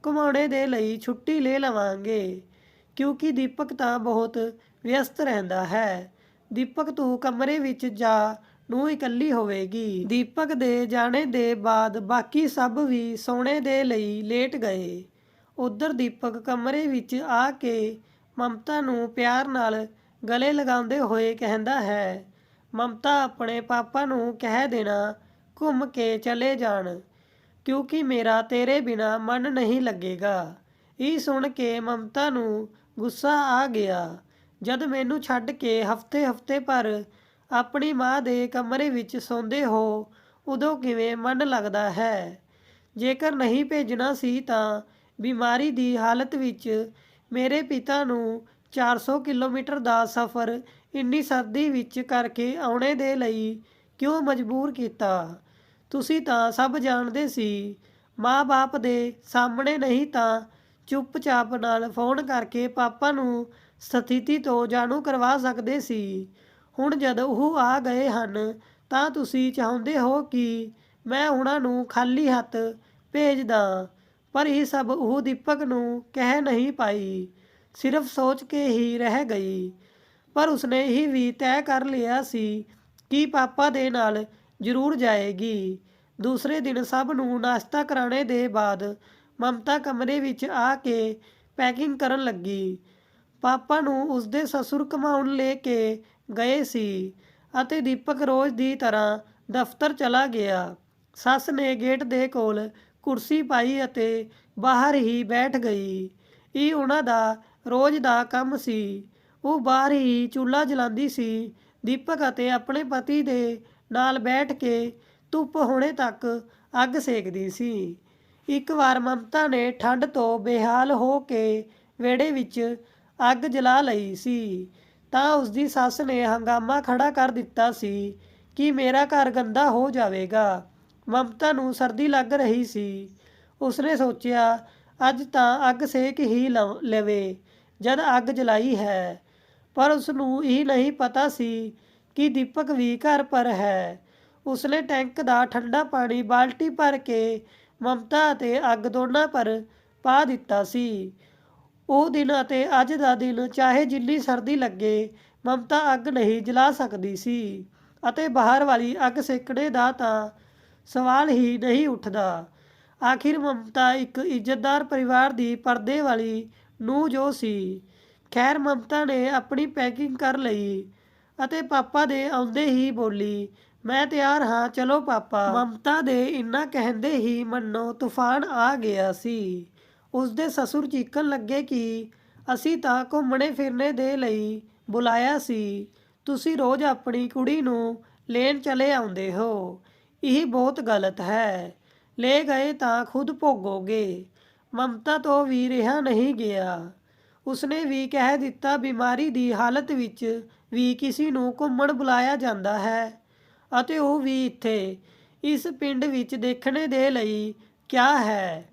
ਘੁਮਾਉਣੇ ਦੇ ਲਈ ਛੁੱਟੀ ਲੈ ਲਵਾਂਗੇ, ਕਿਉਂਕਿ ਦੀਪਕ ਤਾਂ ਬਹੁਤ ਵਿਅਸਤ ਰਹਿੰਦਾ ਹੈ। ਦੀਪਕ ਤੂੰ ਕਮਰੇ ਵਿੱਚ ਜਾ, ਨੂੰ ਇਕੱਲੀ ਹੋਵੇਗੀ। ਦੀਪਕ ਦੇ ਜਾਣੇ ਦੇ ਬਾਅਦ ਬਾਕੀ ਸਭ ਵੀ ਸੌਣੇ ਦੇ ਲਈ ਲੇਟ ਗਏ। ਉੱਧਰ ਦੀਪਕ ਕਮਰੇ ਵਿੱਚ ਆ ਕੇ ਮਮਤਾ ਨੂੰ ਪਿਆਰ ਨਾਲ ਗਲੇ ਲਗਾਉਂਦੇ ਹੋਏ ਕਹਿੰਦਾ ਹੈ, ਮਮਤਾ ਆਪਣੇ ਪਾਪਾ ਨੂੰ ਕਹਿ ਦੇਣਾ ਘੁੰਮ ਕੇ ਚਲੇ ਜਾਣ, ਕਿਉਂਕਿ ਮੇਰਾ ਤੇਰੇ ਬਿਨਾਂ ਮਨ ਨਹੀਂ ਲੱਗੇਗਾ। ਇਹ ਸੁਣ ਕੇ ਮਮਤਾ ਨੂੰ ਗੁੱਸਾ ਆ ਗਿਆ। ਜਦ ਮੈਨੂੰ ਛੱਡ ਕੇ ਹਫ਼ਤੇ ਭਰ ਆਪਣੀ ਮਾਂ ਦੇ ਕਮਰੇ ਵਿੱਚ ਸੌਂਦੇ ਹੋ ਉਦੋਂ ਕਿਵੇਂ ਮਨ ਲੱਗਦਾ ਹੈ। ਜੇਕਰ ਨਹੀਂ ਭੇਜਣਾ ਸੀ ਤਾਂ ਬਿਮਾਰੀ ਦੀ ਹਾਲਤ ਵਿੱਚ ਮੇਰੇ ਪਿਤਾ ਨੂੰ 400 ਕਿਲੋਮੀਟਰ ਦਾ ਸਫ਼ਰ ਇੰਨੀ ਸਰਦੀ ਵਿੱਚ ਕਰਕੇ ਆਉਣੇ ਦੇ ਲਈ ਕਿਉਂ ਮਜਬੂਰ ਕੀਤਾ। ਤੁਸੀਂ ਤਾਂ ਸਭ ਜਾਣਦੇ ਸੀ। ਮਾਂ-ਬਾਪ ਦੇ ਸਾਹਮਣੇ ਨਹੀਂ ਤਾਂ ਚੁੱਪਚਾਪ ਨਾਲ ਫੋਨ ਕਰਕੇ ਪਾਪਾ ਨੂੰ ਸਥਿਤੀ ਤੋਂ ਜਾਣੂ ਕਰਵਾ ਸਕਦੇ ਸੀ। ਹੁਣ ਜਦ ਉਹ ਆ ਗਏ ਹਨ ਤਾਂ ਤੁਸੀਂ ਚਾਹੁੰਦੇ ਹੋ ਕਿ ਮੈਂ ਉਹਨਾਂ ਨੂੰ ਖਾਲੀ ਹੱਥ ਭੇਜ ਦਾਂ, ਪਰ ਇਹ ਸਭ ਉਹ ਦੀਪਕ ਨੂੰ ਕਹਿ ਨਹੀਂ ਪਾਈ, ਸਿਰਫ ਸੋਚ ਕੇ ਹੀ ਰਹਿ ਗਈ। ਪਰ ਉਸਨੇ ਇਹ ਵੀ ਤੈਅ ਕਰ ਲਿਆ ਸੀ ਕਿ ਪਾਪਾ ਦੇ ਨਾਲ ਜ਼ਰੂਰ ਜਾਏਗੀ। ਦੂਸਰੇ ਦਿਨ ਸਭ ਨੂੰ ਨਾਸ਼ਤਾ ਕਰਾਉਣੇ ਦੇ ਬਾਅਦ ਮਮਤਾ ਕਮਰੇ ਵਿੱਚ ਆ ਕੇ ਪੈਕਿੰਗ ਕਰਨ ਲੱਗੀ। ਪਾਪਾ ਨੂੰ ਉਸਦੇ ਸਸੁਰ ਘੁਮਾਉਣ ਲੈ ਕੇ ਗਏ ਸੀ ਅਤੇ ਦੀਪਕ ਰੋਜ਼ ਦੀ ਤਰ੍ਹਾਂ ਦਫ਼ਤਰ ਚਲਾ ਗਿਆ। ਸੱਸ ਨੇ ਗੇਟ ਦੇ ਕੋਲ ਕੁਰਸੀ ਪਾਈ ਅਤੇ ਬਾਹਰ ਹੀ ਬੈਠ ਗਈ। ਇਹ ਉਹਨਾਂ ਦਾ ਰੋਜ਼ ਦਾ ਕੰਮ ਸੀ। ਉਹ ਬਾਹਰ ਹੀ ਚੁੱਲ੍ਹਾ ਜਲਾਉਂਦੀ ਸੀ। ਦੀਪਕ ਅਤੇ ਆਪਣੇ ਪਤੀ ਦੇ ਨਾਲ ਬੈਠ ਕੇ ਧੁੱਪ ਹੋਣੇ ਤੱਕ ਅੱਗ ਸੇਕਦੀ ਸੀ। ਇੱਕ ਵਾਰ ਮਮਤਾ ਨੇ ਠੰਡ ਤੋਂ ਬੇਹਾਲ ਹੋ ਕੇ ਵਿਹੜੇ ਵਿੱਚ ਅੱਗ ਜਲਾ ਲਈ ਸੀ ਤਾਂ ਉਸਦੀ ਸੱਸ ਨੇ ਹੰਗਾਮਾ ਖੜਾ ਕਰ ਦਿੱਤਾ ਸੀ ਕਿ ਮੇਰਾ ਘਰ ਗੰਦਾ ਹੋ ਜਾਵੇਗਾ। ਮਮਤਾ ਨੂੰ ਸਰਦੀ ਲੱਗ ਰਹੀ ਸੀ। ਉਸਨੇ ਸੋਚਿਆ ਅੱਜ ਤਾਂ ਅੱਗ ਸੇਕ ਹੀ ਲਵੇ ਜਦ ਅੱਗ ਜਲਾਈ ਹੈ। ਪਰ ਉਸਨੂੰ ਇਹ ਨਹੀਂ ਪਤਾ ਸੀ ਕਿ ਦੀਪਕ ਵੀ ਘਰ ਪਰ ਹੈ। ਉਸਨੇ ਟੈਂਕ ਦਾ ਠੰਡਾ ਪਾਣੀ ਬਾਲਟੀ ਭਰ ਕੇ ਮਮਤਾ ਅਤੇ ਅੱਗ ਦੋਨਾਂ ਪਰ ਪਾ ਦਿੱਤਾ ਸੀ। ਉਹ ਦਿਨ ਅਤੇ ਅੱਜ ਦਾ ਦਿਨ ਚਾਹੇ ਜਿੰਨੀ ਸਰਦੀ ਲੱਗੇ, ਮਮਤਾ ਅੱਗ ਨਹੀਂ ਜਲਾ ਸਕਦੀ ਸੀ ਅਤੇ ਬਾਹਰ ਵਾਲੀ ਅੱਗ ਸੇਕਣੇ ਦਾ ਤਾਂ ਸਵਾਲ ਹੀ ਨਹੀਂ ਉੱਠਦਾ। ਆਖਿਰ ਮਮਤਾ ਇੱਕ ਇੱਜ਼ਤਦਾਰ ਪਰਿਵਾਰ ਦੀ ਪਰਦੇ ਵਾਲੀ ਨੂੰਹ ਜੋ ਸੀ। ਖੈਰ ਮਮਤਾ ਨੇ ਆਪਣੀ ਪੈਕਿੰਗ ਕਰ ਲਈ ਅਤੇ ਪਾਪਾ ਦੇ ਆਉਂਦੇ ਹੀ ਬੋਲੀ, ਮੈਂ ਤਿਆਰ ਹਾਂ, ਚਲੋ ਪਾਪਾ। ਮਮਤਾ ਦੇ ਇੰਨਾ ਕਹਿੰਦੇ ਹੀ ਮਨੋਂ ਤੂਫਾਨ ਆ ਗਿਆ ਸੀ। ਉਸਦੇ ਸਸੁਰ ਚੀਕਣ ਲੱਗੇ ਕਿ ਅਸੀਂ ਤਾਂ ਘੁੰਮਣੇ ਫਿਰਨੇ ਦੇ ਲਈ ਬੁਲਾਇਆ ਸੀ, ਤੁਸੀਂ ਰੋਜ਼ ਆਪਣੀ ਕੁੜੀ ਨੂੰ ਲੈਣ ਚਲੇ ਆਉਂਦੇ ਹੋ। ਇਹ ਬਹੁਤ ਗਲਤ ਹੈ। ਲੈ ਗਏ ਤਾਂ ਖੁਦ ਭੋਗੋਗੇ। ਮਮਤਾ ਤੋਂ ਵੀ ਰਿਹਾ ਨਹੀਂ ਗਿਆ। ਉਸਨੇ ਵੀ ਕਹਿ ਦਿੱਤਾ ਬਿਮਾਰੀ ਦੀ ਹਾਲਤ ਵਿੱਚ ਵੀ ਕਿਸੇ ਨੂੰ ਘੁੰਮਣ ਬੁਲਾਇਆ ਜਾਂਦਾ ਹੈ ਅਤੇ ਉਹ ਵੀ ਇੱਥੇ ਇਸ ਪਿੰਡ ਵਿੱਚ ਦੇਖਣੇ ਦੇ ਲਈ ਕਿਆ ਹੈ।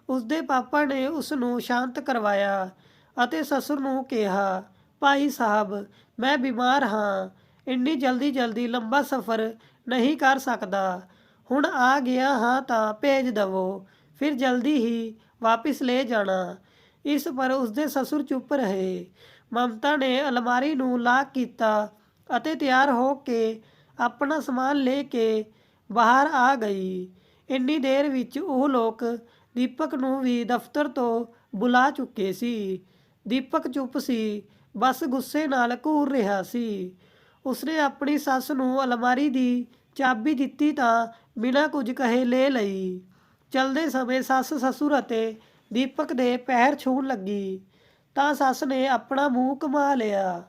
ਉਸਦੇ ਪਾਪਾ ਨੇ ਉਸ ਨੂੰ ਸ਼ਾਂਤ ਕਰਵਾਇਆ ਅਤੇ ਸਸੁਰ ਨੂੰ ਕਿਹਾ, ਭਾਈ ਸਾਹਿਬ ਮੈਂ ਬਿਮਾਰ ਹਾਂ, ਇੰਨੀ ਜਲਦੀ ਲੰਬਾ ਸਫ਼ਰ ਨਹੀਂ ਕਰ ਸਕਦਾ। ਹੁਣ ਆ ਗਿਆ ਹਾਂ ਤਾਂ ਭੇਜ ਦਵੋ, ਫਿਰ ਜਲਦੀ ਹੀ ਵਾਪਿਸ ਲੈ ਜਾਣਾ। ਇਸ ਪਰ ਉਸਦੇ ਸਸੁਰ ਚੁੱਪ ਰਹੇ। ਮਮਤਾ ਨੇ ਅਲਮਾਰੀ ਨੂੰ ਲਾਕ ਕੀਤਾ ਅਤੇ ਤਿਆਰ ਹੋ ਕੇ ਆਪਣਾ ਸਮਾਨ ਲੈ ਕੇ ਬਾਹਰ ਆ ਗਈ। ਇੰਨੀ ਦੇਰ ਵਿੱਚ ਉਹ ਲੋਕ ਦੀਪਕ ਨੂੰ ਵੀ ਦਫ਼ਤਰ ਤੋਂ ਬੁਲਾ ਚੁੱਕੇ ਸੀ। ਦੀਪਕ ਚੁੱਪ ਸੀ, ਬਸ ਗੁੱਸੇ ਨਾਲ ਘੂਰ ਰਿਹਾ ਸੀ। ਉਸਨੇ ਆਪਣੀ ਸੱਸ ਨੂੰ ਅਲਮਾਰੀ ਦੀ ਚਾਬੀ ਦਿੱਤੀ ਤਾਂ ਬਿਨਾਂ ਕੁਝ ਕਹੇ ਲੈ ਲਈ। ਚਲਦੇ ਸਮੇਂ ਸੱਸ ਸਸੁਰ ਅਤੇ ਦੀਪਕ ਦੇ ਪੈਰ ਛੂਹਣ ਲੱਗੀ ਤਾਂ ਸੱਸ ਨੇ ਆਪਣਾ ਮੂੰਹ ਘੁਮਾ ਲਿਆ।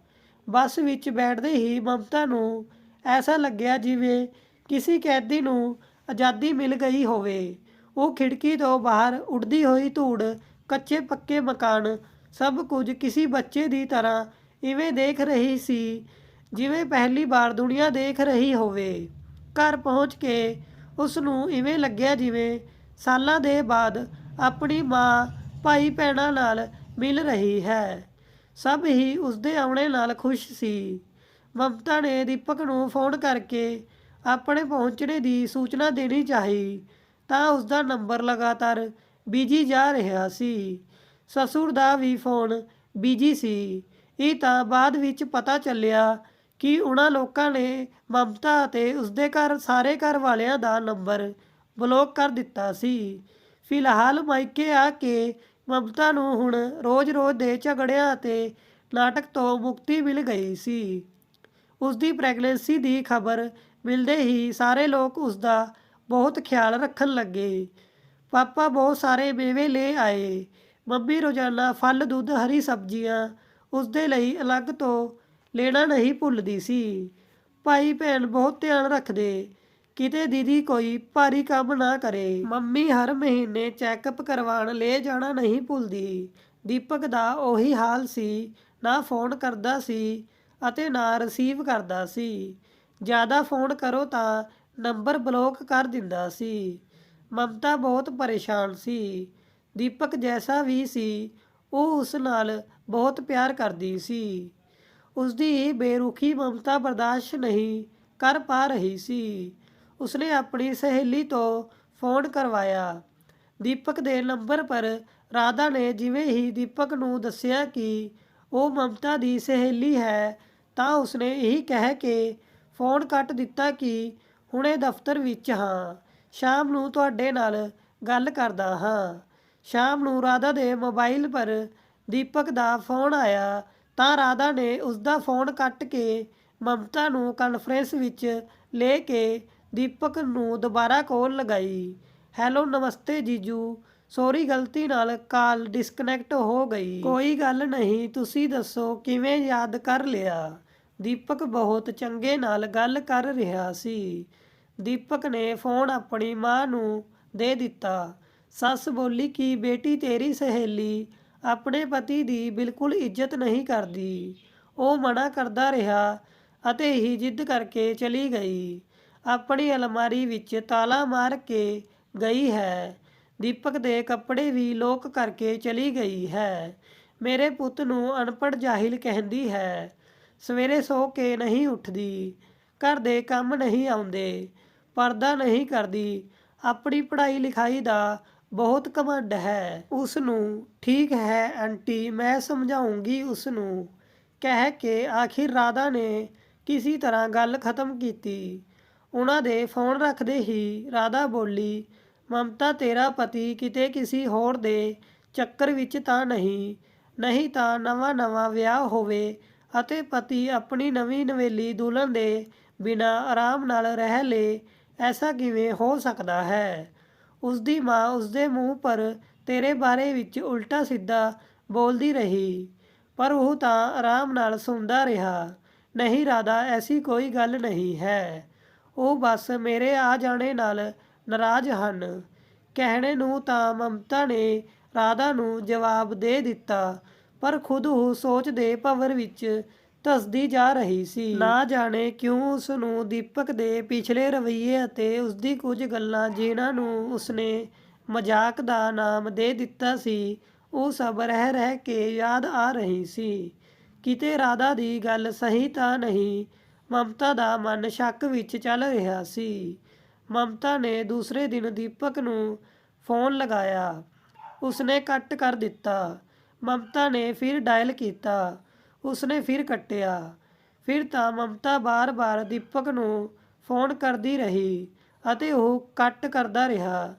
ਬੱਸ ਵਿੱਚ ਬੈਠਦੇ ਹੀ ਮਮਤਾ ਨੂੰ ਐਸਾ ਲੱਗਿਆ ਜਿਵੇਂ ਕਿਸੇ ਕੈਦੀ ਨੂੰ ਆਜ਼ਾਦੀ ਮਿਲ ਗਈ ਹੋਵੇ। ਉਹ ਖਿੜਕੀ ਤੋਂ ਬਾਹਰ ਉੱਡਦੀ ਹੋਈ ਧੂੜ, ਕੱਚੇ ਪੱਕੇ ਮਕਾਨ, ਸਭ ਕੁਝ ਕਿਸੇ ਬੱਚੇ ਦੀ ਤਰ੍ਹਾਂ ਇਵੇਂ ਦੇਖ ਰਹੀ ਸੀ ਜਿਵੇਂ ਪਹਿਲੀ ਵਾਰ ਦੁਨੀਆ ਦੇਖ ਰਹੀ ਹੋਵੇ। ਘਰ ਪਹੁੰਚ ਕੇ ਉਸ ਨੂੰ ਇਵੇਂ ਲੱਗਿਆ ਜਿਵੇਂ ਸਾਲਾਂ ਦੇ ਬਾਅਦ ਆਪਣੀ ਮਾਂ ਭਾਈ ਭੈਣਾਂ ਨਾਲ ਮਿਲ ਰਹੀ ਹੈ। ਸਭ ਹੀ ਉਸਦੇ ਆਉਣੇ ਨਾਲ ਖੁਸ਼ ਸੀ। ਮਮਤਾ ਨੇ ਦੀਪਕ ਨੂੰ ਫੋਨ ਕਰਕੇ ਆਪਣੇ ਪਹੁੰਚਣੇ ਦੀ ਸੂਚਨਾ ਦੇਣੀ ਚਾਹੀ ਤਾਂ ਉਸਦਾ ਨੰਬਰ ਲਗਾਤਾਰ ਬਿਜੀ ਜਾ ਰਿਹਾ ਸੀ। ਸਸੁਰ ਦਾ ਵੀ ਫੋਨ ਬਿਜੀ ਸੀ। ਇਹ ਤਾਂ ਬਾਅਦ ਵਿੱਚ ਪਤਾ ਚੱਲਿਆ ਕਿ ਉਹਨਾਂ ਲੋਕਾਂ ਨੇ ਮਮਤਾ ਅਤੇ ਉਸਦੇ ਸਾਰੇ ਘਰ ਵਾਲਿਆਂ ਦਾ ਨੰਬਰ ਬਲੌਕ ਕਰ ਦਿੱਤਾ ਸੀ। ਫਿਲਹਾਲ ਮਾਇਕੇ ਆ ਕੇ ਮਮਤਾ ਨੂੰ ਹੁਣ ਰੋਜ਼ ਦੇ ਝਗੜਿਆਂ ਅਤੇ ਨਾਟਕ ਤੋਂ ਮੁਕਤੀ ਮਿਲ ਗਈ ਸੀ। ਉਸਦੀ ਪ੍ਰੈਗਨੈਂਸੀ ਦੀ ਖਬਰ ਮਿਲਦੇ ਹੀ ਸਾਰੇ ਲੋਕ ਉਸਦਾ ਬਹੁਤ ਖਿਆਲ ਰੱਖਣ ਲੱਗੇ। ਪਾਪਾ ਬਹੁਤ ਸਾਰੇ ਮੇਵੇ ਲੈ ਆਏ। ਮੰਮੀ ਰੋਜ਼ਾਨਾ ਫਲ, ਦੁੱਧ, ਹਰੀ ਸਬਜ਼ੀਆਂ ਉਸਦੇ ਲਈ ਅਲੱਗ ਤੋਂ ਲੈਣਾ ਨਹੀਂ ਭੁੱਲਦੀ ਸੀ। ਭਾਈ ਭੈਣ ਬਹੁਤ ਧਿਆਨ ਰੱਖਦੇ, ਕਿਤੇ ਦੀਦੀ ਕੋਈ ਭਾਰੀ ਕੰਮ ਨਾ ਕਰੇ। ਮੰਮੀ ਹਰ ਮਹੀਨੇ ਚੈੱਕਅਪ ਕਰਵਾਉਣ ਲੈ ਜਾਣਾ ਨਹੀਂ ਭੁੱਲਦੀ। ਦੀਪਕ ਦਾ ਉਹੀ ਹਾਲ ਸੀ, ਨਾ ਫੋਨ ਕਰਦਾ ਸੀ ਅਤੇ ਨਾ ਰਿਸੀਵ ਕਰਦਾ ਸੀ। ਜ਼ਿਆਦਾ ਫੋਨ ਕਰੋ ਤਾਂ ਨੰਬਰ ਬਲੌਕ ਕਰ ਦਿੰਦਾ ਸੀ। ਮਮਤਾ ਬਹੁਤ ਪਰੇਸ਼ਾਨ ਸੀ। ਦੀਪਕ ਜੈਸਾ ਵੀ ਸੀ, ਉਹ ਉਸ ਨਾਲ ਬਹੁਤ ਪਿਆਰ ਕਰਦੀ ਸੀ। ਉਸਦੀ ਇਹ ਬੇਰੁਖੀ ਮਮਤਾ ਬਰਦਾਸ਼ਤ ਨਹੀਂ ਕਰ ਪਾ ਰਹੀ ਸੀ। ਉਸਨੇ ਆਪਣੀ ਸਹੇਲੀ ਤੋਂ ਫੋਨ ਕਰਵਾਇਆ। ਦੀਪਕ ਦੇ ਨੰਬਰ ਪਰ ਰਾਧਾ ਨੇ ਜਿਵੇਂ ਹੀ ਦੀਪਕ ਨੂੰ ਦੱਸਿਆ ਕਿ ਉਹ ਮਮਤਾ ਦੀ ਸਹੇਲੀ ਹੈ ਤਾਂ ਉਸਨੇ ਇਹੀ ਕਹਿ ਕੇ ਫੋਨ ਕੱਟ ਦਿੱਤਾ ਕਿ ਹੁਣੇ ਦਫ਼ਤਰ ਵਿੱਚ ਹਾਂ, ਸ਼ਾਮ ਨੂੰ ਤੁਹਾਡੇ ਨਾਲ ਗੱਲ ਕਰਦਾ ਹਾਂ। ਸ਼ਾਮ ਨੂੰ ਰਾਧਾ ਦੇ ਮੋਬਾਈਲ ਪਰ ਦੀਪਕ ਦਾ ਫੋਨ ਆਇਆ ਤਾਂ ਰਾਧਾ ਨੇ ਉਸਦਾ ਫੋਨ ਕੱਟ ਕੇ ਮਮਤਾ ਨੂੰ ਕਾਨਫਰੰਸ ਵਿੱਚ ਲੈ ਕੇ ਦੀਪਕ ਨੂੰ ਦੁਬਾਰਾ ਕਾਲ ਲਗਾਈ। ਹੈਲੋ ਨਮਸਤੇ ਜੀਜੂ, ਸੌਰੀ ਗਲਤੀ ਨਾਲ ਕਾਲ ਡਿਸਕਨੈਕਟ ਹੋ ਗਈ। ਕੋਈ ਗੱਲ ਨਹੀਂ, ਤੁਸੀਂ ਦੱਸੋ ਕਿਵੇਂ ਯਾਦ ਕਰ ਲਿਆ। ਦੀਪਕ ਬਹੁਤ ਚੰਗੇ ਨਾਲ ਗੱਲ ਕਰ ਰਿਹਾ ਸੀ। ਦੀਪਕ ਨੇ ਫੋਨ ਆਪਣੀ ਮਾਂ ਨੂੰ ਦੇ ਦਿੱਤਾ। ਸੱਸ ਬੋਲੀ ਕਿ ਬੇਟੀ ਤੇਰੀ ਸਹੇਲੀ ਆਪਣੇ ਪਤੀ ਦੀ ਬਿਲਕੁਲ ਇੱਜ਼ਤ ਨਹੀਂ ਕਰਦੀ। ਉਹ ਮਨਾ ਕਰਦਾ ਰਿਹਾ ਅਤੇ ਇਹੀ ਜਿੱਦ ਕਰਕੇ ਚਲੀ ਗਈ। ਆਪਣੀ ਅਲਮਾਰੀ ਵਿੱਚ ਤਾਲਾ ਮਾਰ ਕੇ ਗਈ ਹੈ। ਦੀਪਕ ਦੇ ਕੱਪੜੇ ਵੀ ਲੋਕ ਕਰਕੇ ਚਲੀ ਗਈ ਹੈ। ਮੇਰੇ ਪੁੱਤ ਨੂੰ ਅਨਪੜ੍ਹ ਜਾਹਿਲ ਕਹਿੰਦੀ ਹੈ। ਸਵੇਰੇ ਸੌ ਕੇ ਨਹੀਂ ਉੱਠਦੀ, ਘਰ ਦੇ ਕੰਮ ਨਹੀਂ ਆਉਂਦੇ, ਪਰਦਾ ਨਹੀਂ ਕਰਦੀ, ਆਪਣੀ ਪੜ੍ਹਾਈ ਲਿਖਾਈ ਦਾ ਬਹੁਤ ਘਮੰਡ ਹੈ। ਉਸ ਨੂੰ ਠੀਕ ਹੈ ਆਂਟੀ, ਮੈਂ ਸਮਝਾਉਂਗੀ ਉਸ ਨੂੰ, ਕਹਿ ਕੇ ਆਖਿਰ ਰਾਧਾ ਨੇ ਕਿਸੇ ਤਰ੍ਹਾਂ ਗੱਲ ਖਤਮ ਕੀਤੀ। ਉਹਨਾਂ ਦੇ ਫੋਨ ਰੱਖਦੇ ਹੀ ਰਾਧਾ ਬੋਲੀ, ਮਮਤਾ ਤੇਰਾ ਪਤੀ ਕਿਤੇ ਕਿਸੇ ਹੋਰ ਦੇ ਚੱਕਰ ਵਿੱਚ ਤਾਂ ਨਹੀਂ ਤਾਂ ਨਵਾਂ ਵਿਆਹ ਹੋਵੇ ਅਤੇ ਪਤੀ ਆਪਣੀ ਨਵੀਂ ਨਵੇਲੀ ਦੁਲਹਨ ਦੇ ਬਿਨਾਂ ਆਰਾਮ ਨਾਲ ਰਹਿ ਲੇ, ਐਸਾ ਕਿਵੇਂ ਹੋ ਸਕਦਾ ਹੈ। ਉਸਦੀ ਮਾਂ ਉਸਦੇ ਮੂੰਹ ਪਰ ਤੇਰੇ ਬਾਰੇ ਵਿੱਚ ਉਲਟਾ ਸਿੱਧਾ ਬੋਲਦੀ ਰਹੀ, ਪਰ ਉਹ ਤਾਂ ਆਰਾਮ ਨਾਲ ਸੁਣਦਾ ਰਿਹਾ। ਨਹੀਂ ਰਾਧਾ, ਐਸੀ ਕੋਈ ਗੱਲ ਨਹੀਂ ਹੈ, ਉਹ ਬਸ ਮੇਰੇ ਆ ਜਾਣੇ ਨਾਲ ਨਾਰਾਜ਼ ਹਨ। ਕਹਿਣੇ ਨੂੰ ਤਾਂ ਮਮਤਾ ਨੇ ਰਾਧਾ ਨੂੰ ਜਵਾਬ ਦੇ ਦਿੱਤਾ, ਪਰ ਖੁਦ ਉਹ ਸੋਚ ਦੇ ਭੰਵਰ ਵਿੱਚ ਧੱਸਦੀ ਜਾ ਰਹੀ ਸੀ। ਨਾ ਜਾਣੇ ਕਿਉਂ ਉਸ ਨੂੰ ਦੀਪਕ ਦੇ ਪਿਛਲੇ ਰਵੱਈਏ ਅਤੇ ਉਸਦੀ ਕੁਝ ਗੱਲਾਂ ਜਿਨ੍ਹਾਂ ਨੂੰ ਉਸਨੇ ਮਜ਼ਾਕ ਦਾ ਨਾਮ ਦੇ ਦਿੱਤਾ ਸੀ, ਉਹ ਸਭ ਰਹਿ ਕੇ ਯਾਦ ਆ ਰਹੀ ਸੀ। ਕਿਤੇ ਰਾਧਾ ਦੀ ਗੱਲ ਸਹੀ ਤਾਂ ਨਹੀਂ। ਮਮਤਾ ਦਾ ਮਨ ਸ਼ੱਕ ਵਿੱਚ ਚੱਲ ਰਿਹਾ ਸੀ। ਮਮਤਾ ਨੇ ਦੂਸਰੇ ਦਿਨ ਦੀਪਕ ਨੂੰ ਫੋਨ ਲਗਾਇਆ, ਉਸਨੇ ਕੱਟ ਕਰ ਦਿੱਤਾ। ਮਮਤਾ ਨੇ ਫਿਰ ਡਾਇਲ ਕੀਤਾ, ਉਸਨੇ ਫਿਰ ਕੱਟਿਆ। ਫਿਰ ਤਾਂ ਮਮਤਾ ਬਾਰ-ਬਾਰ ਦੀਪਕ ਨੂੰ ਫੋਨ ਕਰਦੀ ਰਹੀ ਅਤੇ ਉਹ ਕੱਟ ਕਰਦਾ ਰਿਹਾ।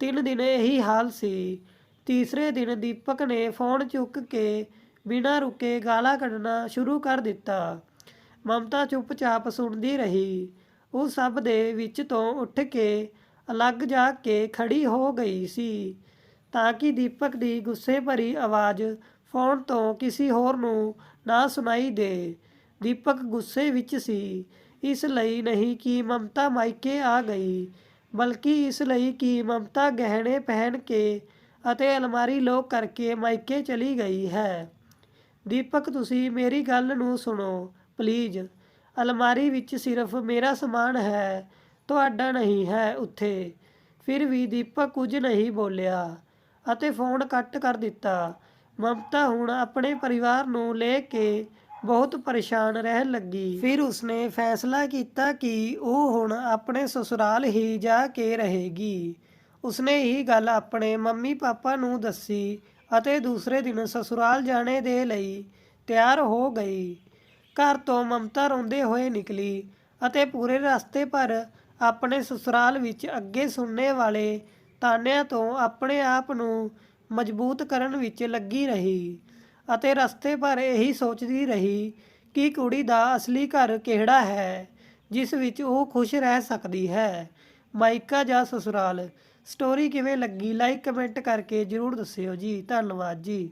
3 ਦਿਨ ਇਹੀ ਹਾਲ ਸੀ। ਤੀਸਰੇ ਦਿਨ ਦੀਪਕ ਨੇ ਫੋਨ ਚੁੱਕ ਕੇ ਬਿਨਾਂ ਰੁਕੇ ਗਾਲਾਂ ਕੱਢਣਾ ਸ਼ੁਰੂ ਕਰ ਦਿੱਤਾ। ਮਮਤਾ ਚੁੱਪਚਾਪ ਸੁਣਦੀ ਰਹੀ। ਉਹ ਸਭ ਦੇ ਵਿੱਚ ਤੋਂ ਉੱਠ ਕੇ ਅਲੱਗ ਜਾ ਕੇ ਖੜੀ ਹੋ ਗਈ ਸੀ, ਤਾਂ ਕਿ ਦੀਪਕ ਦੀ ਗੁੱਸੇ ਭਰੀ ਆਵਾਜ਼ ਫੋਨ ਤੋਂ ਕਿਸੇ ਹੋਰ ਨੂੰ ਨਾ ਸੁਣਾਈ ਦੇ। ਦੀਪਕ ਗੁੱਸੇ ਵਿੱਚ ਸੀ, ਇਸ ਲਈ ਨਹੀਂ ਕਿ ਮਮਤਾ ਮਾਇਕੇ ਆ ਗਈ, ਬਲਕਿ ਇਸ ਲਈ ਕਿ ਮਮਤਾ ਗਹਿਣੇ ਪਹਿਨ ਕੇ ਅਤੇ ਅਲਮਾਰੀ ਲੋਕ ਕਰਕੇ ਮਾਇਕੇ ਚਲੀ ਗਈ ਹੈ। ਦੀਪਕ, ਤੁਸੀਂ ਮੇਰੀ ਗੱਲ ਨੂੰ ਸੁਣੋ ਪਲੀਜ਼। ਅਲਮਾਰੀ ਵਿੱਚ ਸਿਰਫ ਮੇਰਾ ਸਮਾਨ ਹੈ, ਤੁਹਾਡਾ ਨਹੀਂ ਹੈ ਉੱਥੇ। ਫਿਰ ਵੀ ਦੀਪਕ ਕੁਝ ਨਹੀਂ ਬੋਲਿਆ ਅਤੇ ਫੋਨ ਕੱਟ ਕਰ ਦਿੱਤਾ। ਮਮਤਾ ਹੁਣ ਆਪਣੇ ਪਰਿਵਾਰ ਨੂੰ ਲੈ ਕੇ ਬਹੁਤ ਪਰੇਸ਼ਾਨ ਰਹਿਣ ਲੱਗੀ। ਫਿਰ ਉਸਨੇ ਫੈਸਲਾ ਕੀਤਾ ਕਿ ਉਹ ਹੁਣ ਆਪਣੇ ਸਸੁਰਾਲ ਹੀ ਜਾ ਕੇ ਰਹੇਗੀ। ਉਸਨੇ ਇਹ ਗੱਲ ਆਪਣੇ ਮੰਮੀ ਪਾਪਾ ਨੂੰ ਦੱਸੀ ਅਤੇ ਦੂਸਰੇ ਦਿਨ ਸਸੁਰਾਲ ਜਾਣੇ ਦੇ ਲਈ ਤਿਆਰ ਹੋ ਗਈ। ਘਰ ਤੋਂ ਮਮਤਾ ਰੋਂਦੇ ਹੋਏ ਨਿਕਲੀ ਅਤੇ ਪੂਰੇ ਰਸਤੇ ਭਰ ਆਪਣੇ ਸਸੁਰਾਲ ਵਿੱਚ ਅੱਗੇ ਸੁਣਨੇ ਵਾਲੇ ਤਾਨਿਆਂ ਤੋਂ ਆਪਣੇ ਆਪ ਨੂੰ ਮਜ਼ਬੂਤ ਕਰਨ ਵਿੱਚ ਲੱਗੀ ਰਹੀ ਅਤੇ ਰਸਤੇ ਭਰ ਇਹੀ ਸੋਚਦੀ ਰਹੀ ਕਿ ਕੁੜੀ ਦਾ ਅਸਲੀ ਘਰ ਕਿਹੜਾ ਹੈ, ਜਿਸ ਵਿੱਚ ਉਹ ਖੁਸ਼ ਰਹਿ ਸਕਦੀ ਹੈ, ਮਾਇਕਾ ਜਾਂ ਸਸੁਰਾਲ। ਸਟੋਰੀ ਕਿਵੇਂ ਲੱਗੀ ਲਾਈਕ ਕਮੈਂਟ ਕਰਕੇ ਜ਼ਰੂਰ ਦੱਸਿਓ ਜੀ। ਧੰਨਵਾਦ ਜੀ।